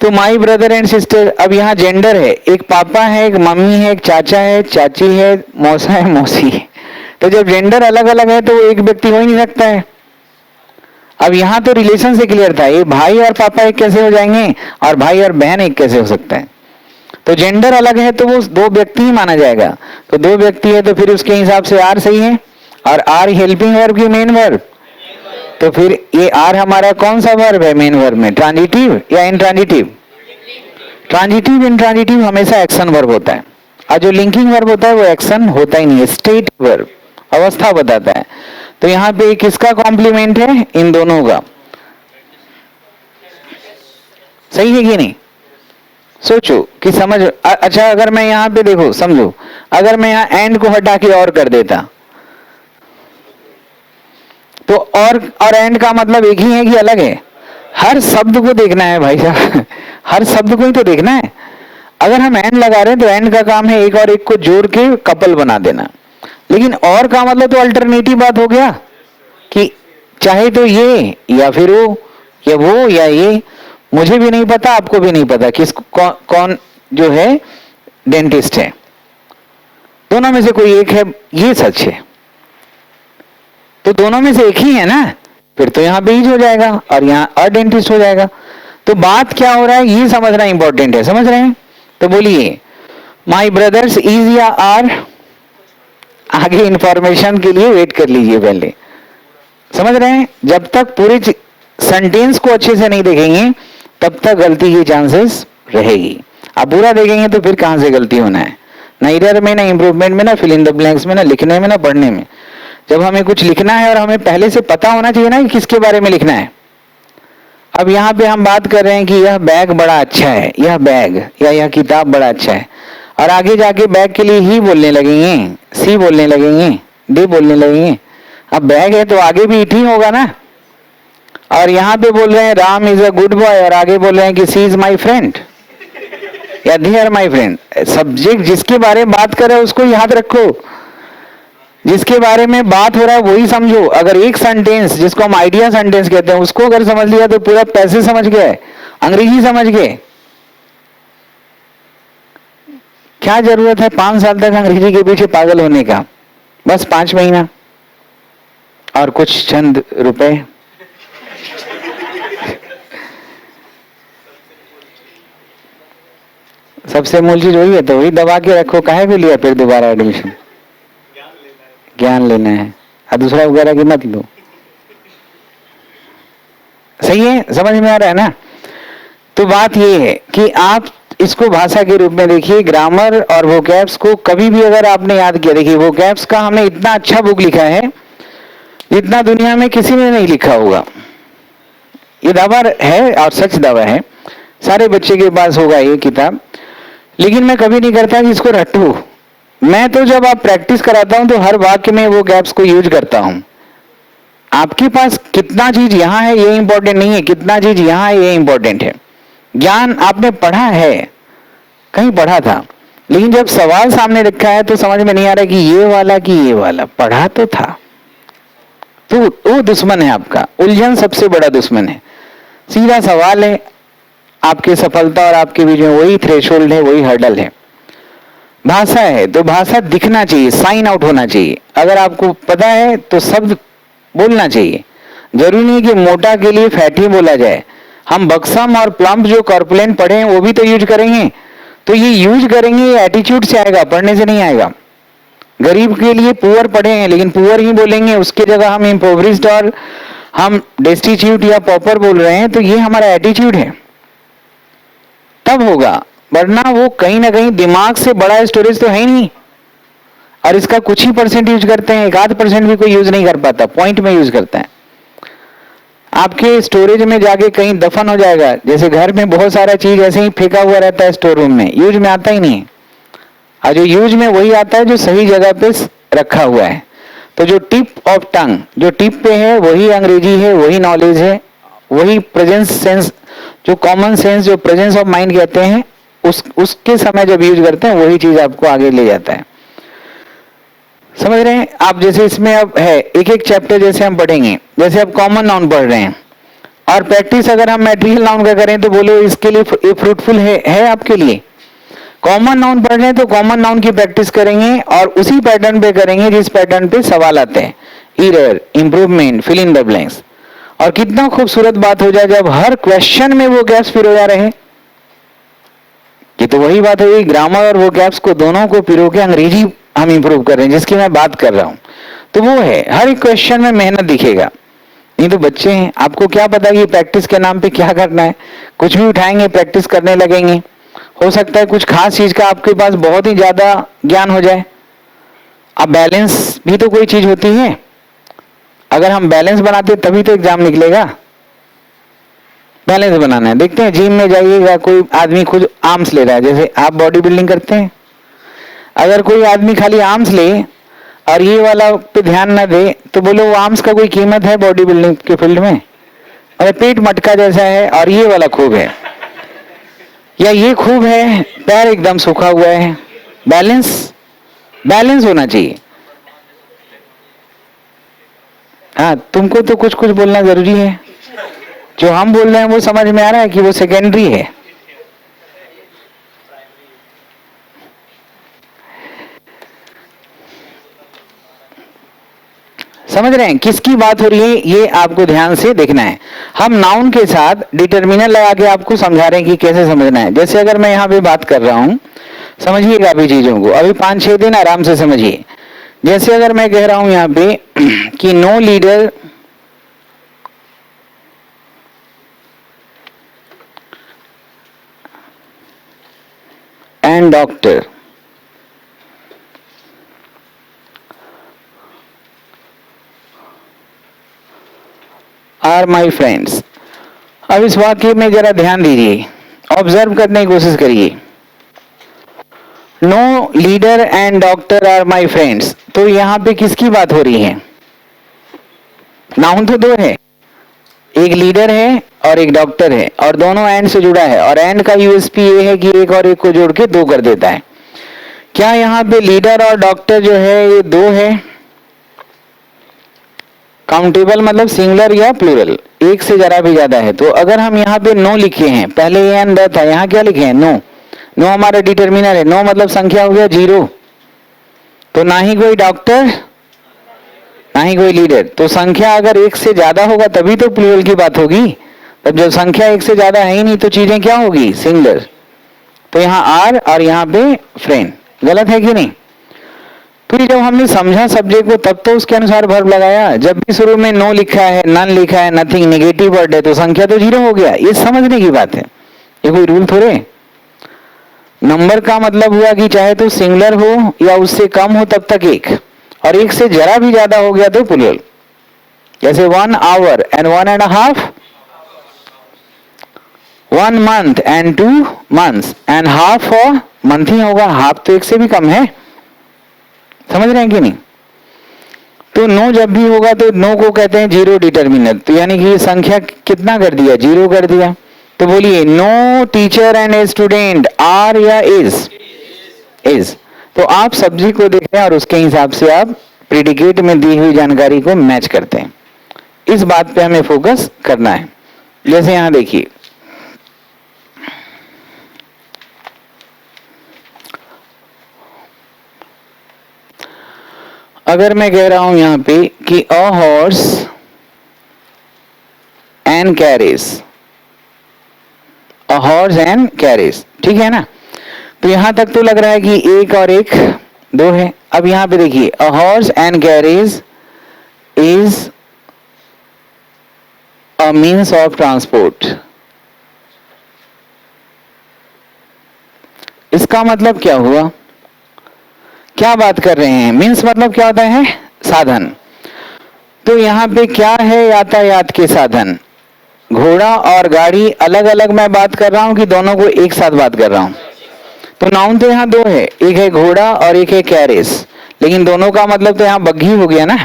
S1: तो माई ब्रदर एंड सिस्टर, अब यहाँ जेंडर है, एक पापा है, एक मम्मी है, एक चाचा है, चाची है, मौसा है, मौसी है। तो जब जेंडर अलग अलग है तो वो एक व्यक्ति हो ही नहीं सकता है। अब यहाँ तो रिलेशन से क्लियर था, ये भाई और पापा एक कैसे हो जाएंगे और भाई और बहन एक कैसे हो सकता है? तो जेंडर अलग है तो वो 2 व्यक्ति ही माना जाएगा। तो 2 व्यक्ति है तो फिर उसके हिसाब से आर सही है, और आर हेल्पिंग वर्ब की मेन वर्ब। तो फिर ये आर हमारा कौन सा वर्ब है मेन वर्ब में, ट्रांजिटिव या इंट्रांजिटिव? ट्रांजिटिव इंट्रांजिटिव हमेशा एक्शन वर्ब होता है, और जो लिंकिंग वर्ब होता है वो एक्शन होता ही नहीं है, स्टेट वर्ब, अवस्था बताता है। तो यहाँ पे किसका कॉम्प्लीमेंट है? इन दोनों का। सही है कि नहीं? सोचो कि समझ। अच्छा अगर मैं यहाँ पे देखो, समझो, अगर मैं यहाँ एंड को हटा के और कर देता तो और एंड का मतलब एक ही है कि अलग है? हर शब्द को देखना है भाई साहब हर शब्द को ही तो देखना है। अगर हम एंड लगा रहे हैं तो एंड का काम है एक और एक को जोड़ के कपल बना देना, लेकिन और का मतलब तो अल्टरनेटिव बात हो गया कि चाहे तो ये या फिर वो या वो या ये। मुझे भी नहीं पता, आपको भी नहीं पता किस कौन जो है डेंटिस्ट है, दोनों में से कोई एक है, ये सच है। तो दोनों में से एक ही है ना, फिर तो यहाँ बीज हो जाएगा और यहाँ और डेंटिस्ट हो जाएगा। तो बात क्या हो रहा है ये समझना इंपॉर्टेंट है, समझ रहे हैं? तो बोलिए माई ब्रदर्स इज या आर? आगे इंफॉर्मेशन के लिए वेट कर लीजिए पहले, समझ रहे हैं? जब तक पूरे सेंटेंस को अच्छे से नहीं देखेंगे तब तक गलती की चांसेस रहेगी। आप पूरा देखेंगे तो फिर कहां से गलती होना है, ना एरर में, ना इंप्रूवमेंट में, ना फिल इन द ब्लैंक्स में, ना लिखने में, ना पढ़ने में। जब हमें कुछ लिखना है और हमें पहले से पता होना चाहिए ना कि किसके बारे में लिखना है। अब यहाँ पे हम बात कर रहे हैं कि यह बैग बड़ा अच्छा है, यह बैग या यह किताब बड़ा अच्छा है, और आगे जाके बैग के लिए ही बोलने लगेंगे, सी बोलने लगेंगे, डी बोलने लगेंगे। अब बैग है तो आगे भी इट ही होगा ना। और यहाँ पे बोल रहे हैं Ram is a good boy और आगे बोल रहे हैं कि सी इज माई फ्रेंड या they are my friend. Subject जिसके बारे में बात कर रहे हो उसको याद रखो, जिसके बारे में बात हो रहा है वही समझो। अगर एक सेंटेंस जिसको हम आइडिया सेंटेंस कहते हैं उसको अगर समझ लिया तो पूरा पैसे समझ गए, अंग्रेजी समझ गए। क्या जरूरत है 5 साल तक अंग्रेजी के पीछे पागल होने का? बस 5 महीना और कुछ चंद रुपए। सबसे मूल चीज वही है, तो वही दबा के रखो। काहे को लिया फिर दोबारा एडमिशन? ज्ञान लेना है, और दूसरा वगैरह की मत लो। सही है, समझ में आ रहा है ना? तो बात ये है कि आप इसको भाषा के रूप में देखिए, ग्रामर और वोकैब्स को कभी भी अगर आपने याद किया, देखिए वोकैब्स का हमने इतना अच्छा बुक लिखा है जितना दुनिया में किसी ने नहीं लिखा होगा। ये दावा है और सच दावा है, सारे बच्चे के पास होगा ये किताब। लेकिन मैं कभी नहीं करता कि इसको रटूं। मैं तो जब आप प्रैक्टिस कराता हूं तो हर वाक्य में वो गैप्स को यूज करता हूं। आपके पास कितना चीज यहां है ये इंपॉर्टेंट नहीं है, कितना चीज यहां है ये इंपॉर्टेंट है। ज्ञान आपने पढ़ा है, कहीं पढ़ा था, लेकिन जब सवाल सामने रखा है तो समझ में नहीं आ रहा कि ये वाला कि ये वाला, पढ़ा तो था। तो वो दुश्मन है आपका, उलझन सबसे बड़ा दुश्मन है। सीधा सवाल है, आपकी सफलता और आपके बीच में वही थ्रेशोल्ड है, वही हर्डल है। भाषा है तो भाषा दिखना चाहिए, साइन आउट होना चाहिए। अगर आपको पता है तो शब्द बोलना चाहिए। जरूरी नहीं कि मोटा के लिए फैटी बोला जाए। हम बक्सम और प्लम्प जो कॉर्पुलेंट पढ़े हैं वो भी तो यूज करेंगे। तो ये यूज करेंगे, ये एटीट्यूड से आएगा, पढ़ने से नहीं आएगा। गरीब के लिए पुअर पढ़े हैं लेकिन पुअर ही बोलेंगे, उसके जगह हम इम्पोवरिस्ड और हम डेस्टिट्यूट या पॉपर बोल रहे हैं, तो ये हमारा एटीट्यूड है, तब होगा। वरना वो कहीं ना कहीं दिमाग से बड़ा स्टोरेज तो है ही नहीं, और इसका कुछ ही परसेंट यूज करते हैं, 1-8% भी कोई यूज नहीं कर पाता, पॉइंट में यूज करता है। आपके स्टोरेज में जाके कहीं दफन हो जाएगा। जैसे घर में बहुत सारा चीज ऐसे ही फेंका हुआ रहता है स्टोर रूम में, यूज में आता ही नहीं। और जो यूज में वही आता है जो सही जगह पे रखा हुआ है। तो जो टिप ऑफ टंग, जो टिप पे है वही अंग्रेजी है, वही नॉलेज है, वही प्रेजेंस सेंस, जो कॉमन सेंस, जो प्रेजेंस ऑफ माइंड कहते हैं, उसके समय जब यूज करते हैं वही चीज आपको आगे ले जाता है। समझ रहे हैं आप? जैसे इसमें अब है एक एक चैप्टर जैसे हम पढ़ेंगे, जैसे अब कॉमन नाउन पढ़ रहे हैं और प्रैक्टिस अगर हम मैटेरियल नाउन का करें तो बोलो इसके लिए ये फ्रूटफुल है आपके लिए। कॉमन नाउन पढ़ रहे हैं तो कॉमन नाउन की प्रैक्टिस करेंगे और उसी पैटर्न पे करेंगे जिस पैटर्न पे सवाल आते हैं, error, improvement, fill in the blanks. और कितना खूबसूरत बात हो जाए जब हर क्वेश्चन में वो गैप्स फिर हो जा रहे हैं। ये तो वही बात है, ग्रामर और वो गैप्स को दोनों को पिरो के अंग्रेजी हम इंप्रूव कर रहे हैं, जिसकी मैं बात कर रहा हूं। तो वो है, हर एक क्वेश्चन में मेहनत दिखेगा। नहीं तो बच्चे हैं, आपको क्या पता कि प्रैक्टिस के नाम पे क्या करना है। कुछ भी उठाएंगे, प्रैक्टिस करने लगेंगे, हो सकता है कुछ खास चीज का आपके पास बहुत ही ज्यादा ज्ञान हो जाए। अब बैलेंस भी तो कोई चीज होती है, अगर हम बैलेंस बनाते तभी तो एग्जाम निकलेगा। बैलेंस बनाना है। देखते हैं जिम में जाइएगा, कोई आदमी खुद आर्म्स ले रहा है, जैसे आप बॉडी बिल्डिंग करते हैं, अगर कोई आदमी खाली आर्म्स ले और ये वाला पे ध्यान ना दे तो बोलो वो आर्म्स का कोई कीमत है बॉडी बिल्डिंग के फील्ड में? अरे पेट मटका जैसा है और ये वाला खूब है, या ये खूब है, पैर एकदम सूखा हुआ है। बैलेंस होना चाहिए। हाँ, तुमको तो कुछ कुछ बोलना जरूरी है। जो हम बोल रहे हैं वो समझ में आ रहा है कि वो सेकेंडरी है। समझ रहे हैं किसकी बात हो रही है? ये आपको ध्यान से देखना है। हम नाउन के साथ डिटर्मिनर लगा के आपको समझा रहे हैं कि कैसे समझना है। जैसे अगर मैं यहाँ पे बात कर रहा हूं, समझिएगा अभी चीजों को, अभी 5-6 दिन आराम से समझिए। जैसे अगर मैं कह रहा हूं यहाँ पे कि no leader and doctor are my friends. अब इस वाक्य में जरा ध्यान दीजिए, ऑब्जर्व करने की कोशिश करिए। No leader and doctor are my friends, तो यहाँ पे किसकी बात हो रही है? नाउन तो दो है, एक लीडर है और एक डॉक्टर है, और दोनों एंड से जुड़ा है। और एंड का यूएसपी ये है कि एक और एक को जोड़ के 2 कर देता है। क्या यहाँ पे लीडर और डॉक्टर जो है ये 2 है? काउंटेबल मतलब सिंगुलर या प्लूरल, एक से जरा भी ज्यादा है। तो अगर हम यहाँ पे नो लिखे हैं, पहले ये एंड था, यहाँ क्या लिखे हैं? नो। नो हमारा डिटर्मिनर है, नो मतलब संख्या हो गया 0। तो ना ही कोई डॉक्टर ना ही कोई लीडर। तो संख्या अगर 1 से ज्यादा होगा तभी तो प्लूरल की बात होगी। तब जब संख्या 1 से ज्यादा है ही नहीं तो चीजें क्या होगी? सिंगुलर। तो यहाँ आर और यहाँ पे फ्रेंड, गलत है कि नहीं? फिर जब हमने समझा सब्जेक्ट को तब तो उसके अनुसार वर्ब लगाया। जब भी शुरू में नो लिखा है, नन लिखा है, नथिंग, नेगेटिव वर्ड है तो संख्या तो 0 हो गया। ये समझने की बात है, ये कोई रूल थोड़े। नंबर का मतलब हुआ कि चाहे तो सिंगुलर हो या उससे कम हो तब तक एक, और एक से जरा भी ज्यादा हो गया तो प्लूरल। जैसे 1 our and 1.5, 1 month and 2 months, and half और मंथ ही होगा, हाफ तो एक से भी कम है। समझ रहे हैं कि नहीं? तो नो जब भी होगा तो नो को कहते हैं जीरो डिटर्मिनर, तो यानी कि ये संख्या कितना कर दिया, जीरो कर दिया। तो बोलिए no teacher and a student are या इज। तो आप सब्जेक्ट को देखते हैं और उसके हिसाब से आप प्रेडिकेट में दी हुई जानकारी को मैच करते हैं। इस बात पे हमें फोकस करना है। जैसे यहां देखिए, अगर मैं कह रहा हूं यहां पे कि a horse and carries, a horse and carries, ठीक है ना? तो यहां तक तो लग रहा है कि एक और एक दो है। अब यहां पे देखिए, a horse and carries is a means of transport. इसका मतलब क्या हुआ? क्या बात कर रहे हैं? मीन्स मतलब क्या होता है? साधन। तो यहां पे क्या है? यातायात के साधन। घोड़ा और गाड़ी अलग अलग मैं बात कर रहा हूं कि दोनों को एक साथ बात कर रहा हूं? तो नाउन तो यहाँ दो है, एक है घोड़ा और एक है कैरिस, लेकिन दोनों का मतलब तो यहाँ बग्घी हो गया ना।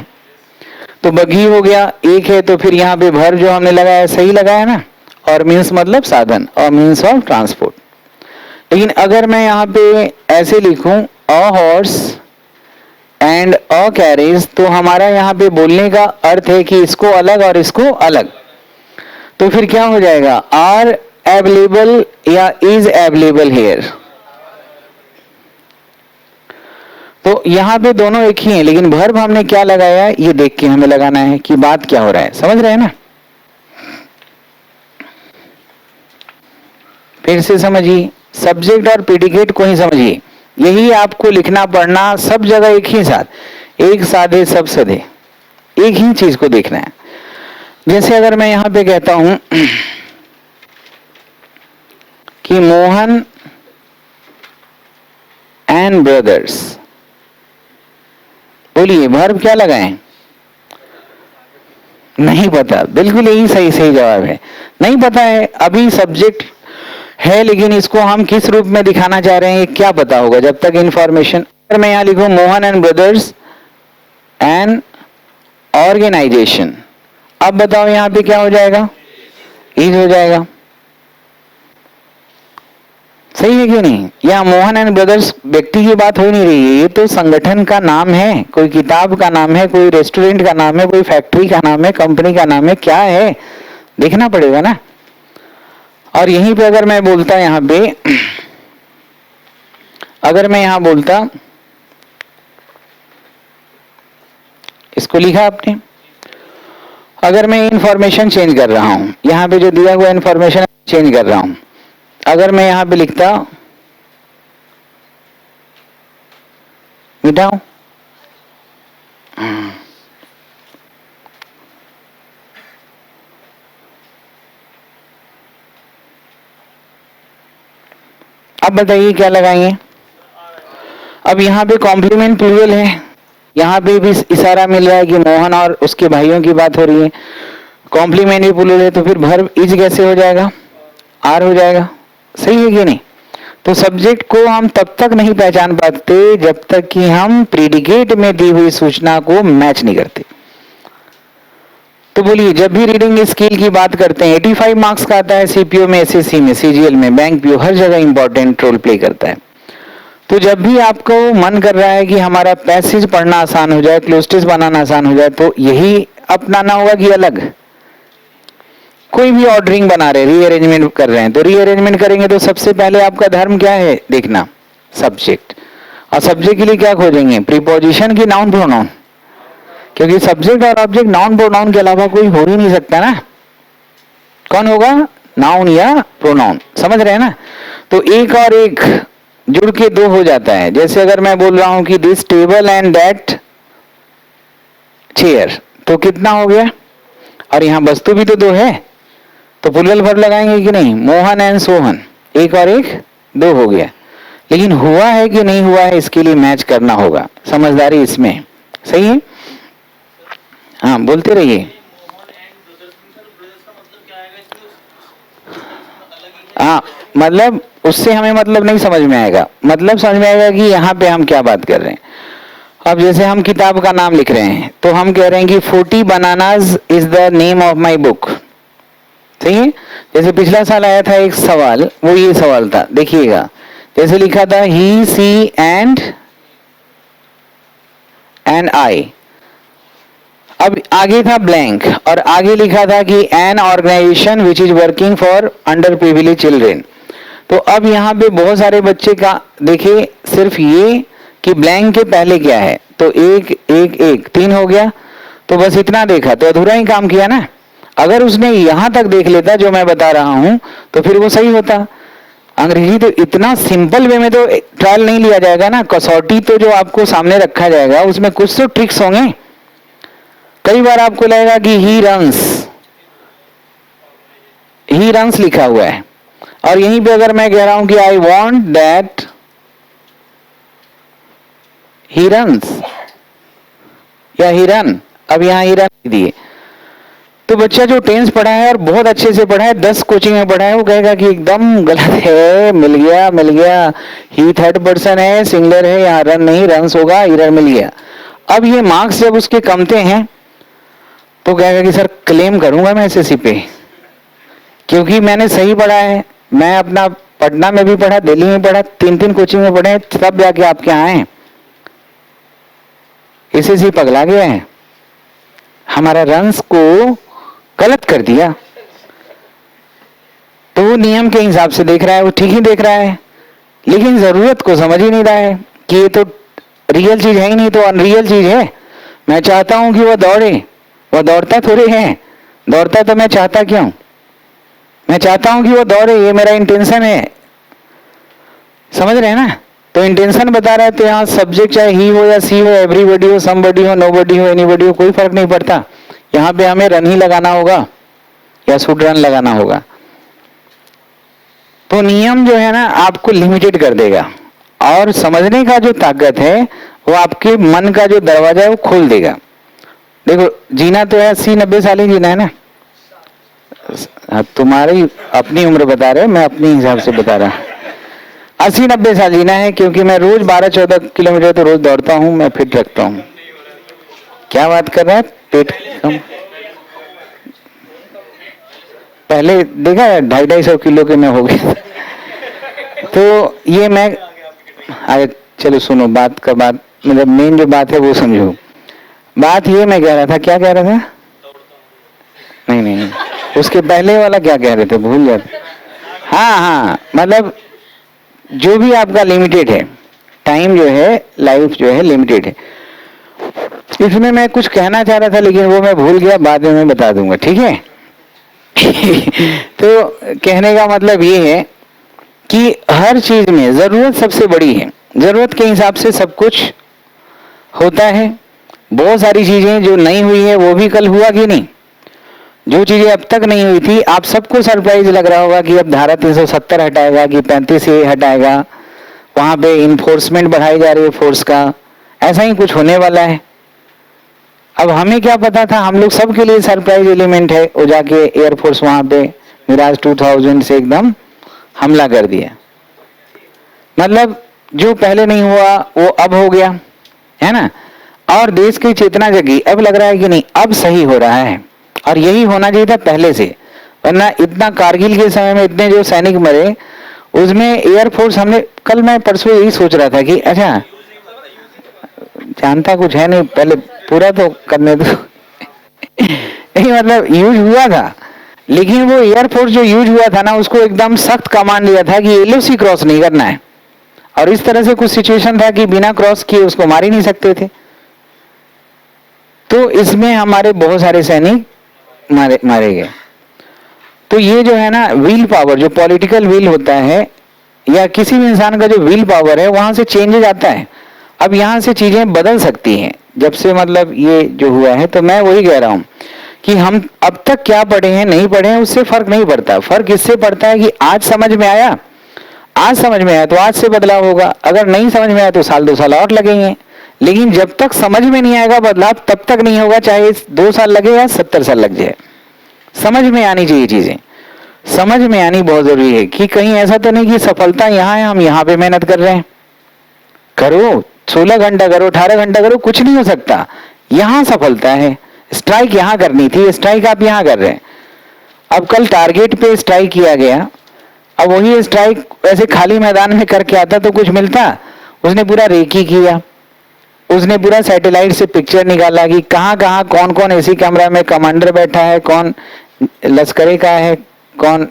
S1: तो बग्घी हो गया, एक है, तो फिर यहाँ पे भर जो हमने लगाया सही लगाया ना, और मीन्स मतलब साधन और मीन्स ऑफ ट्रांसपोर्ट। लेकिन अगर मैं यहाँ पे ऐसे लिखूं a horse and a carriage, तो हमारा यहाँ पे बोलने का अर्थ है कि इसको अलग और इसको अलग। तो फिर क्या हो जाएगा? आर अवेलेबल या इज अवेलेबल हेयर। तो यहां पे दोनों एक ही हैं, लेकिन वर्ब हमने क्या लगाया है ये देख के हमें लगाना है कि बात क्या हो रहा है। समझ रहे हैं ना? फिर से समझिए, सब्जेक्ट और प्रेडिकेट को ही समझिए। यही आपको लिखना पढ़ना सब जगह एक ही साथ, एक साधे सब सधे, एक ही चीज को देखना है। जैसे अगर मैं यहां पे कहता हूं कि मोहन एंड ब्रदर्स, बोलिए वर्ब क्या लगाएं? नहीं पता, बिल्कुल यही सही सही जवाब है। नहीं पता है, अभी सब्जेक्ट है लेकिन इसको हम किस रूप में दिखाना चाह रहे हैं ये क्या पता होगा जब तक इंफॉर्मेशन। अगर मैं यहां लिखूं Mohan and brothers and organisation, अब बताओ यहां पे क्या हो जाएगा? इज हो जाएगा। सही है कि नहीं? यहाँ मोहन एंड ब्रदर्स व्यक्ति की बात हो नहीं रही है, ये तो संगठन का नाम है, कोई किताब का नाम है, कोई रेस्टोरेंट का नाम है, कोई फैक्ट्री का नाम है, कंपनी का नाम है, क्या है देखना पड़ेगा ना। और यहीं पे अगर मैं बोलता यहां पे, अगर मैं यहां बोलता, इसको लिखा आपने, अगर मैं इंफॉर्मेशन चेंज कर रहा हूं, यहां पे जो दिया हुआ इंफॉर्मेशन चेंज कर रहा हूं, अगर मैं यहां पे लिखता मिटाओ, अब बताइए क्या लगाएंगे? अब यहाँ पे कॉम्प्लीमेंट प्लूरल है, यहाँ पे भी इशारा मिल रहा है कि मोहन और उसके भाइयों की बात हो रही है। कॉम्प्लीमेंट प्लूरल है तो फिर वर्ब इज कैसे हो जाएगा? आर हो जाएगा। सही है कि नहीं? तो सब्जेक्ट को हम तब तक नहीं पहचान पाते जब तक कि हम प्रेडिकेट में दी हुई सूचना को मैच नहीं करते। तो बोलिए, जब भी रीडिंग स्किल की बात करते हैं 85 मार्क्स का आता है सीपीओ में, एसएससी में, सीजीएल में, बैंक पीओ, हर जगह इंपॉर्टेंट रोल प्ले करता है। तो जब भी आपको मन कर रहा है कि हमारा पैसेज पढ़ना आसान हो जाए, क्लोस्टिस बनाना आसान हो जाए, तो यही अपनाना होगा कि अलग? कोई भी ऑर्डरिंग बना रहे, रीअरेंजमेंट कर रहे हैं, तो रीअरेंजमेंट करेंगे तो सबसे पहले आपका धर्म क्या है देखना? सब्जेक्ट। और सब्जेक्ट के लिए क्या खोजेंगे? प्रीपोजिशन की नाउन प्रोनाउन? क्योंकि सब्जेक्ट और ऑब्जेक्ट नाउन प्रोनाउन के अलावा कोई हो ही नहीं सकता ना। कौन होगा? नाउन या प्रोनाउन। समझ रहे हैं ना? तो एक और एक जुड़ के दो हो जाता है। जैसे अगर मैं बोल रहा हूं कि this table and that chair, तो कितना हो गया? और यहां वस्तु भी तो दो है, तो प्लूरल वर्ब लगाएंगे कि नहीं? मोहन एंड सोहन, एक और एक दो हो गया। लेकिन हुआ है कि नहीं हुआ है इसके लिए मैच करना होगा, समझदारी इसमें। सही है? हाँ बोलते रहिए।
S2: Mohan and brothers sir, brothers का मतलब क्या आएगा इसमें? अलग ही है।
S1: हाँ मतलब उससे हमें मतलब नहीं समझ में आएगा, मतलब समझ में आएगा कि यहाँ पे हम क्या बात कर रहे हैं। अब जैसे हम किताब का नाम लिख रहे हैं तो हम कह रहे हैं कि 40 bananas is the name of my book. सही है? जैसे पिछला साल आया था एक सवाल, वो ये सवाल था, देखिएगा जैसे लिखा था ही सी एंड आई। अब आगे था ब्लैंक और आगे लिखा था कि an organisation which is working for under privilege children. तो अब यहाँ पे बहुत सारे बच्चे का देखिए, सिर्फ ये कि ब्लैंक के पहले क्या है, तो एक एक एक 3 हो गया, तो बस इतना देखा तो अधूरा ही काम किया ना। अगर उसने यहां तक देख लेता जो मैं बता रहा हूं तो फिर वो सही होता। अंग्रेजी तो इतना सिंपल वे में तो ट्रायल नहीं लिया जाएगा ना, कसौटी तो जो आपको सामने रखा जाएगा उसमें कुछ तो ट्रिक्स होंगे। कई बार आपको लगेगा कि ही रन्स लिखा हुआ है और यहीं पे अगर मैं कह रहा हूं कि I want that he runs या ही रन, अब यहां ही रन दिए, तो बच्चा जो टेंस पढ़ा है और बहुत अच्छे से पढ़ा है, 10 कोचिंग में पढ़ा है, वो कहेगा कि एकदम गलत है, मिल गया, ही थर्ड पर्सन है, सिंगुलर है, यहाँ रन नहीं, रन्स होगा, इरर मिल गया। अब ये मार्क्स जब उसके कमते हैं तो कहेगा कि सर क्लेम करूंगा मैं एसएससी पे, क्योंकि मैंने सही पढ़ा है। मैं अपना पटना में भी पढ़ा, दिल्ली में पढ़ा, 3 कोचिंग में पढ़े, तब जाके आपके यहाँ आए। एसएससी पगला गया है, हमारा रन्स को गलत कर दिया। तो वो नियम के हिसाब से देख रहा है, वो ठीक ही देख रहा है, लेकिन जरूरत को समझ ही नहीं रहा है कि ये तो रियल चीज है ही नहीं, तो अनरियल चीज है। मैं चाहता हूं कि वह दौड़े, वह दौड़ता थोड़े है, दौड़ता तो मैं चाहता क्यों? मैं चाहता हूं कि वो दौड़े, ये मेरा इंटेंशन है। समझ रहे हैं ना? तो इंटेंशन बता रहा है, तो यहाँ सब्जेक्ट चाहे ही हो या सी हो, एवरीबॉडी हो, समबडी हो, नोबडी हो, एनीबॉडी हो, कोई फर्क नहीं पड़ता। यहाँ पे हमें रन ही लगाना होगा या शुड रन लगाना होगा। तो नियम जो है ना आपको लिमिटेड कर देगा और समझने का जो ताकत है वो आपके मन का जो दरवाजा है वो खोल देगा। देखो जीना तो है 80-90 साल ही जीना है ना। तुम्हारी अपनी उम्र बता रहे हो, मैं अपने हिसाब से बता रहा हूँ। 80-90 साल जीना है, क्योंकि मैं रोज 12-14 किलोमीटर तो रोज दौड़ता हूँ, मैं फिट रखता हूँ। क्या बात कर रहा है? पेट कम पहले देखा 250-250 किलो के मैं हो गया। तो ये मैं अरे चलो सुनो, बात का बात मतलब मेन जो बात है वो समझो। बात ये मैं कह रहा था, क्या कह रहा था? नहीं, उसके पहले वाला क्या कह रहे थे, भूल जाते। हाँ मतलब जो भी आपका लिमिटेड है, टाइम जो है, लाइफ जो है लिमिटेड है। इसमें मैं कुछ कहना चाह रहा था लेकिन वो मैं भूल गया, बाद में मैं बता दूंगा, ठीक है? तो कहने का मतलब ये है कि हर चीज में जरूरत सबसे बड़ी है, जरूरत के हिसाब से सब कुछ होता है। बहुत सारी चीजें जो नहीं हुई है वो भी कल हुआ कि नहीं। जो चीजें अब तक नहीं हुई थी, आप सबको सरप्राइज लग रहा होगा कि अब धारा 370 हटाएगा कि 35A हटाएगा, वहां पे इन्फोर्समेंट बढ़ाई जा रही है फोर्स का, ऐसा ही कुछ होने वाला है। अब हमें क्या पता था, हम लोग सबके लिए सरप्राइज एलिमेंट है। वो जाके एयरफोर्स वहां पे मिराज 2000 से एकदम हमला कर दिया। मतलब जो पहले नहीं हुआ वो अब हो गया, है ना? और देश की चेतना जगी, अब लग रहा है कि नहीं अब सही हो रहा है, और यही होना चाहिए था पहले से। वरना इतना कारगिल के समय में इतने जो सैनिक मरे, उसमें एयरफोर्स, हमने कल मैं परसों यही सोच रहा था कि अच्छा जानता कुछ है नहीं, पहले पूरा तो करने दो। नहीं मतलब यूज हुआ था, लेकिन वो एयरफोर्स जो यूज हुआ था ना, उसको एकदम सख्त कमांड दिया था कि एलओसी क्रॉस नहीं करना है। और इस तरह से कुछ सिचुएशन था कि बिना क्रॉस किए उसको मार ही नहीं सकते थे। तो इसमें हमारे बहुत सारे सैनिक मारे गए। तो ये जो है ना विल पावर, जो पॉलिटिकल विल होता है या किसी भी इंसान का जो विल पावर है, वहां से चेंजेज आता है। अब यहां से चीजें बदल सकती हैं जब से मतलब ये जो हुआ है। तो मैं वही कह रहा हूं कि हम अब तक क्या पढ़े हैं नहीं पढ़े हैं उससे फर्क नहीं पड़ता। फर्क इससे पड़ता है कि आज समझ में आया, आज समझ में आया तो आज से बदलाव होगा, अगर नहीं समझ में आया तो साल 2 साल और लगेंगे। लेकिन जब तक समझ में नहीं आएगा बदलाव तब तक नहीं होगा, चाहे 2 साल लगे या 70 साल लग जाए। समझ में आनी चाहिए चीजें, समझ में आनी बहुत जरूरी है कि कहीं ऐसा तो नहीं कि सफलता यहाँ है, हम यहाँ पे मेहनत कर रहे हैं। करो 16 घंटा करो, 18 घंटा करो, कुछ नहीं हो सकता। यहाँ सफलता है, स्ट्राइक यहाँ करनी थी, स्ट्राइक आप यहाँ कर रहे हैं। अब कल टारगेट पे स्ट्राइक किया गया, अब वही स्ट्राइक ऐसे खाली मैदान में करके आता तो कुछ मिलता? उसने पूरा रेकी किया, उसने पूरा सैटेलाइट से पिक्चर निकाला कि कहाँ कहाँ कौन कौन एसी कैमरा में कमांडर बैठा है, कौन लश्करे का है, कौन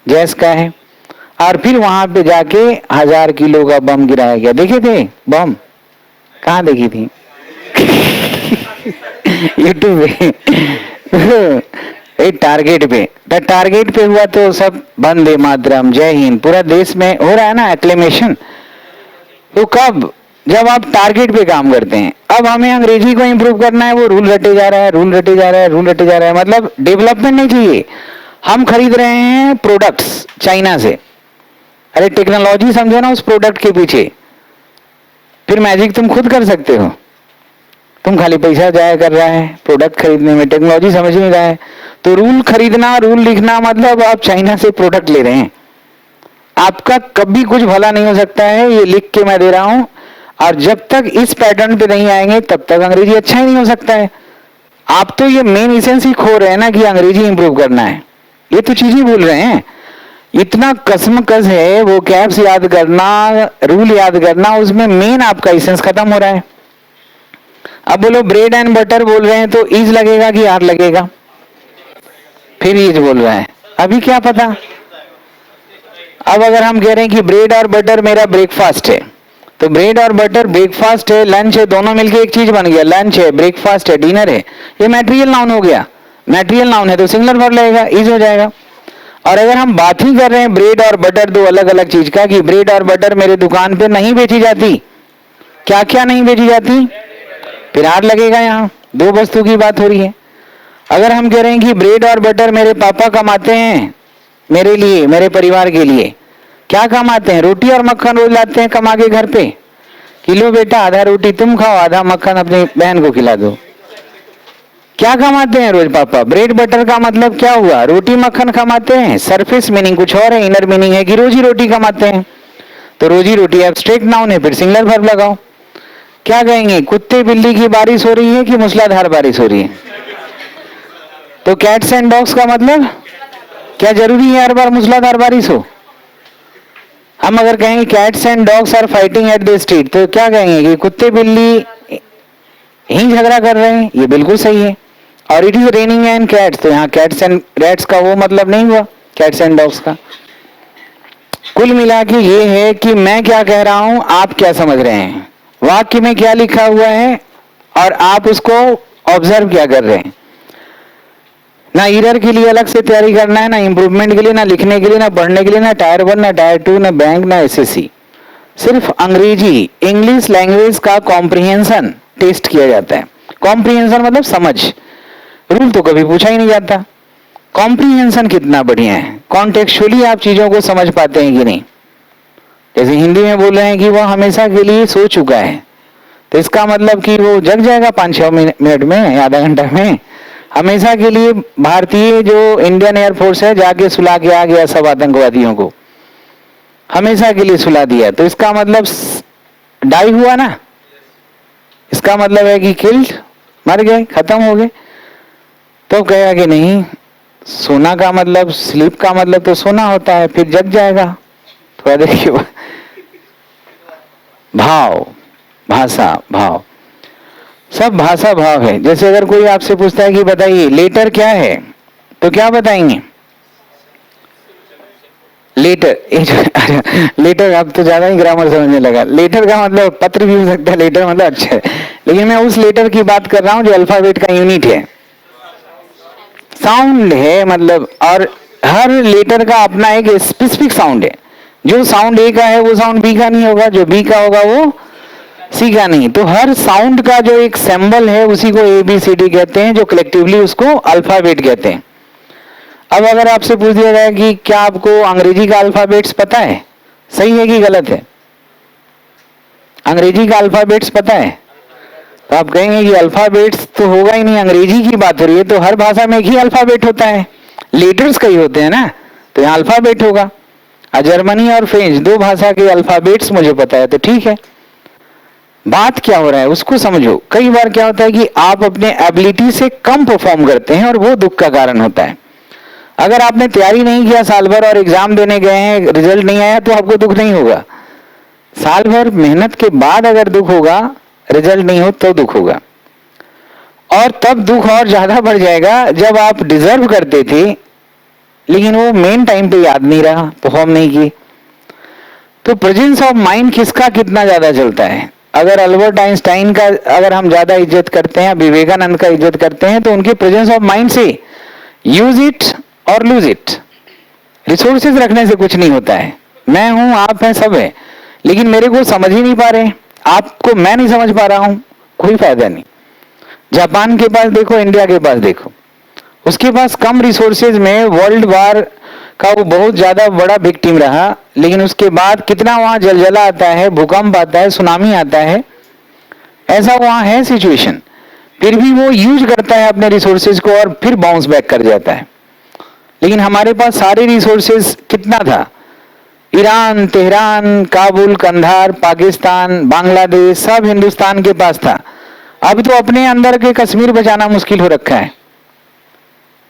S1: जैश का है, और फिर वहां पे जाके 1000 किलो का बम गिराया गया। देखे थे बम? कहाँ देखी थी? यूट्यूब पे एक टारगेट पे, तो टारगेट पे हुआ तो सब वंदे मातरम, जय हिंद, पूरा देश में हो रहा है ना एक्लेमेशन। तो कब? जब आप टारगेट पे काम करते हैं। अब हमें अंग्रेजी को इंप्रूव करना है, वो रूल रटे जा रहा है, रूल रटे जा रहा है, रूल रटे जा रहा है, मतलब डेवलपमेंट नहीं चाहिए। हम खरीद रहे हैं प्रोडक्ट्स चाइना से, अरे टेक्नोलॉजी समझो ना उस प्रोडक्ट के पीछे, फिर मैजिक तुम खुद कर सकते हो। तुम खाली पैसा जाया कर रहा है प्रोडक्ट खरीदने में, टेक्नोलॉजी समझ नहीं रहा है। तो रूल खरीदना, रूल लिखना, मतलब आप चाइना से प्रोडक्ट ले रहे हैं। आपका कभी कुछ भला नहीं हो सकता है, ये लिख के मैं दे रहा हूं। और जब तक इस पैटर्न पे नहीं आएंगे तब तक अंग्रेजी अच्छा ही नहीं हो सकता है। आप तो ये मेन इसेंस ही खो रहे हैं ना कि अंग्रेजी इंप्रूव करना है, ये तो चीज ही भूल रहे हैं। इतना कसमकस है वो कैप्स याद करना, रूल याद करना, उसमें मेन आपका इसेंस खत्म हो रहा है। अब बोलो ब्रेड एंड बटर बोल रहे हैं तो ईज लगेगा कि आर लगेगा? फिर ईज बोल रहा है, अभी क्या पता। अब अगर हम कह रहे हैं कि ब्रेड और बटर मेरा ब्रेकफास्ट है, तो ब्रेड और बटर ब्रेकफास्ट है, लंच है, दोनों मिलके एक चीज बन गया। लंच है, ब्रेकफास्ट है, डिनर है, ये मैटेरियल नाउन हो गया। मैटेरियल नाउन है तो सिंगुलर वर्ब लगेगा, ईज हो जाएगा। और अगर हम बात ही कर रहे हैं ब्रेड और बटर, दो अलग अलग चीज का, कि ब्रेड और बटर मेरे दुकान पे नहीं बेची जाती, क्या क्या नहीं बेची जाती, फिर आर लगेगा। यहाँ दो वस्तु की बात हो रही है। अगर हम कह रहे हैं कि ब्रेड और बटर मेरे पापा कमाते हैं, मेरे लिए, मेरे परिवार के लिए, क्या कमाते हैं? रोटी और मक्खन रोज लाते हैं कमा के घर पे, किलो बेटा आधा रोटी तुम खाओ, आधा मक्खन अपनी बहन को खिला दो। क्या कमाते हैं रोज पापा? ब्रेड बटर का मतलब क्या हुआ? रोटी मक्खन कमाते हैं। सरफेस मीनिंग कुछ और है, इनर मीनिंग है कि रोजी रोटी कमाते हैं। तो रोजी रोटी एब्स्ट्रैक्ट नाउन है, फिर सिंगुलर वर्ब लगाओ। क्या कहेंगे? कुत्ते बिल्ली की बारिश हो रही है कि मूसलाधार बारिश हो रही है? तो कैट्स एंड डॉग्स का मतलब क्या जरूरी है हर बार मूसलाधार बारिश हो? हम अगर कहेंगे cats and dogs are fighting at the street, तो क्या कहेंगे कि कुत्ते बिल्ली ही झगड़ा कर रहे हैं? ये बिल्कुल सही है। और it is raining and cats, तो यहाँ कैट्स एंड रैट्स का वो मतलब नहीं हुआ, कैट्स एंड डॉग्स का। कुल मिला के ये है कि मैं क्या कह रहा हूं, आप क्या समझ रहे हैं, वाक्य में क्या लिखा हुआ है और आप उसको ऑब्जर्व क्या कर रहे हैं। ना ईरर के लिए अलग से तैयारी करना है, ना इंप्रूवमेंट के लिए, ना लिखने के लिए, ना पढ़ने के लिए, ना टायर 1, ना टायर 2, ना बैंक, ना एसएससी। सिर्फ अंग्रेजी, इंग्लिश लैंग्वेज का कॉम्प्रिहेंशन टेस्ट किया जाता है। कॉम्प्रिहेंशन मतलब समझ, रूल तो कभी पूछा ही नहीं जाता। कॉम्प्रिहेंशन कितना बढ़िया है, कॉन्टेक्चुअली आप चीजों को समझ पाते हैं कि नहीं। जैसे हिंदी में बोल रहे हैं कि वो हमेशा के लिए सो चुका है, तो इसका मतलब कि वो जग जाएगा 5-6 मिनट में, आधा घंटा में। हमेशा के लिए भारतीय जो इंडियन एयरफोर्स है जाके सुला के आ गया सब आतंकवादियों को, हमेशा के लिए सुला दिया, तो इसका मतलब डाई हुआ ना, इसका मतलब है कि किल्ड, मर गए, खत्म हो गए। तो कहेगा कि नहीं, सोना का मतलब, स्लीप का मतलब तो सोना होता है, फिर जग जाएगा। थोड़ा देखिए, भाव, भाषा, भाव, सब भाषा भाव है। जैसे अगर कोई आपसे पूछता है कि बताइए लेटर क्या है, तो क्या बताएंगे? लेटर, लेटर अब तो ज्यादा ही ग्रामर समझने लगा। लेटर का मतलब पत्र भी हो सकता है, लेटर मतलब अच्छा है, लेकिन मैं उस लेटर की बात कर रहा हूं जो अल्फाबेट का यूनिट है, साउंड है मतलब। और हर लेटर का अपना एक स्पेसिफिक साउंड है। जो साउंड ए का है वो साउंड बी का नहीं होगा, जो बी का होगा वो सी का नहीं। तो हर साउंड का जो एक सिंबल है उसी को ए बी सी डी कहते हैं, जो कलेक्टिवली उसको अल्फाबेट कहते हैं। अब अगर आपसे पूछ दिया जाए कि क्या आपको अंग्रेजी का अल्फाबेट्स पता है, सही है कि गलत है? अंग्रेजी का अल्फाबेट्स पता है? तो आप कहेंगे कि अल्फाबेट्स तो होगा ही नहीं, अंग्रेजी की बात हो रही है, तो हर भाषा में एक ही अल्फाबेट होता है, लेटर्स कई होते हैं ना, तो यहाँ अल्फाबेट होगा। जर्मनी और फ्रेंच दो भाषा के अल्फाबेट्स मुझे पता है, तो ठीक है। बात क्या हो रहा है उसको समझो। कई बार क्या होता है कि आप अपने एबिलिटी से कम परफॉर्म करते हैं और वो दुख का कारण होता है। अगर आपने तैयारी नहीं किया साल भर और एग्जाम देने गए हैं, रिजल्ट नहीं आया, तो आपको दुख नहीं होगा। साल भर मेहनत के बाद अगर दुख होगा, रिजल्ट नहीं हो तो दुख होगा। और तब दुख और ज्यादा बढ़ जाएगा जब आप डिजर्व करते थे लेकिन वो मेन टाइम पे याद नहीं रहा, परफॉर्म नहीं की। तो प्रेजेंस ऑफ माइंड किसका कितना ज्यादा चलता है? अगर अल्बर्ट आइंस्टाइन का अगर हम ज्यादा इज्जत करते हैं, विवेकानंद का इज्जत करते हैं, तो उनके प्रेजेंस ऑफ माइंड से यूज इट और लूज इट। रिसोर्सेज रखने से कुछ नहीं होता है। मैं हूं, आप हैं, सब है, लेकिन मेरे को समझ ही नहीं पा रहे, आपको मैं नहीं समझ पा रहा हूं, कोई फायदा नहीं। जापान के पास देखो, इंडिया के पास देखो, उसके पास कम रिसोर्सेज में वर्ल्ड वार का वो बहुत ज्यादा बड़ा विक्टिम रहा, लेकिन उसके बाद कितना वहां जलजला आता है, भूकंप आता है, सुनामी आता है, ऐसा वहां है सिचुएशन, फिर भी वो यूज करता है अपने रिसोर्सेज को और फिर बाउंस बैक कर जाता है। लेकिन हमारे पास सारे रिसोर्सेज कितना था? ईरान, तेहरान, काबुल, कंधार, पाकिस्तान, बांग्लादेश, सब हिंदुस्तान के पास था। अब तो अपने अंदर के कश्मीर बचाना मुश्किल हो रखा है।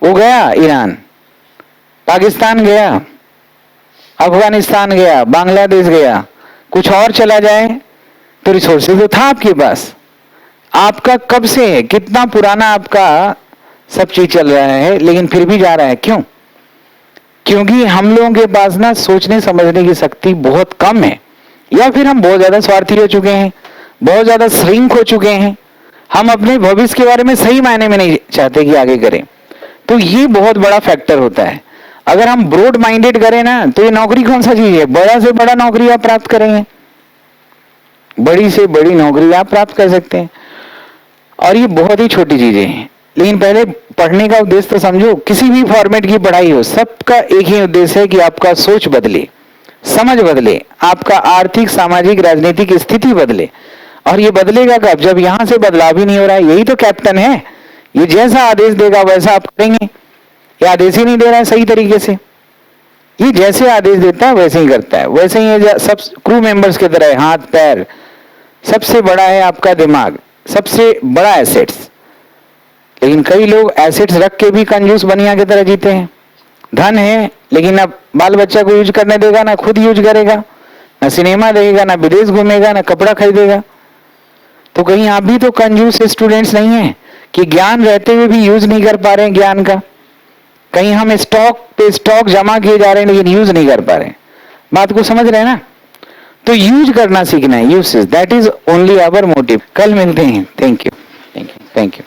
S1: वो गया ईरान, पाकिस्तान गया, अफगानिस्तान गया, बांग्लादेश गया, कुछ और चला जाए तो रिसोर्सेज तो था आपके पास। आपका कब से है, कितना पुराना आपका सब चीज चल रहा है, लेकिन फिर भी जा रहा है। क्यों? क्योंकि हम लोगों के पास ना सोचने समझने की शक्ति बहुत कम है, या फिर हम बहुत ज्यादा स्वार्थी हो चुके हैं, बहुत ज्यादा श्रिंक हो चुके हैं। हम अपने भविष्य के बारे में सही मायने में नहीं चाहते कि आगे करें। तो ये बहुत बड़ा फैक्टर होता है। अगर हम ब्रॉड माइंडेड करें ना, तो ये नौकरी कौन सा चीज है? बड़ा से बड़ा नौकरी आप प्राप्त करेंगे, बड़ी से बड़ी नौकरी आप प्राप्त कर सकते हैं, और ये बहुत ही छोटी चीजें हैं। लेकिन पहले पढ़ने का उद्देश्य तो समझो। किसी भी फॉर्मेट की पढ़ाई हो, सबका एक ही उद्देश्य है कि आपका सोच बदले, समझ बदले, आपका आर्थिक, सामाजिक, राजनीतिक स्थिति बदले। और ये बदलेगा कब? जब यहां से बदलाव ही नहीं हो रहा है। यही तो कैप्टन है, ये जैसा आदेश देगा वैसा आप करेंगे। ये आदेश ही नहीं दे रहा है सही तरीके से, ये जैसे आदेश देता है वैसे ही करता है। वैसे ही ये सब क्रू मेंबर्स की तरह है, हाथ पैर। सबसे बड़ा है आपका दिमाग, सबसे बड़ा एसेट्स। लेकिन कई लोग एसेट्स रख के भी कंजूस बनिया की तरह जीते हैं। धन है लेकिन ना बाल बच्चा को यूज करने देगा, ना खुद यूज करेगा, ना सिनेमा देखेगा, ना विदेश घूमेगा, ना कपड़ा खरीदेगा। तो कहीं आप भी तो कंजूस स्टूडेंट्स नहीं है कि ज्ञान रहते हुए भी यूज नहीं कर पा रहे हैं ज्ञान का। कहीं हम स्टॉक पे स्टॉक जमा किए जा रहे हैं लेकिन यूज नहीं कर पा रहे हैं। बात को समझ रहे हैं ना? तो यूज करना सीखना है, usage, that is only our motive. कल मिलते हैं। Thank you, thank you, thank you.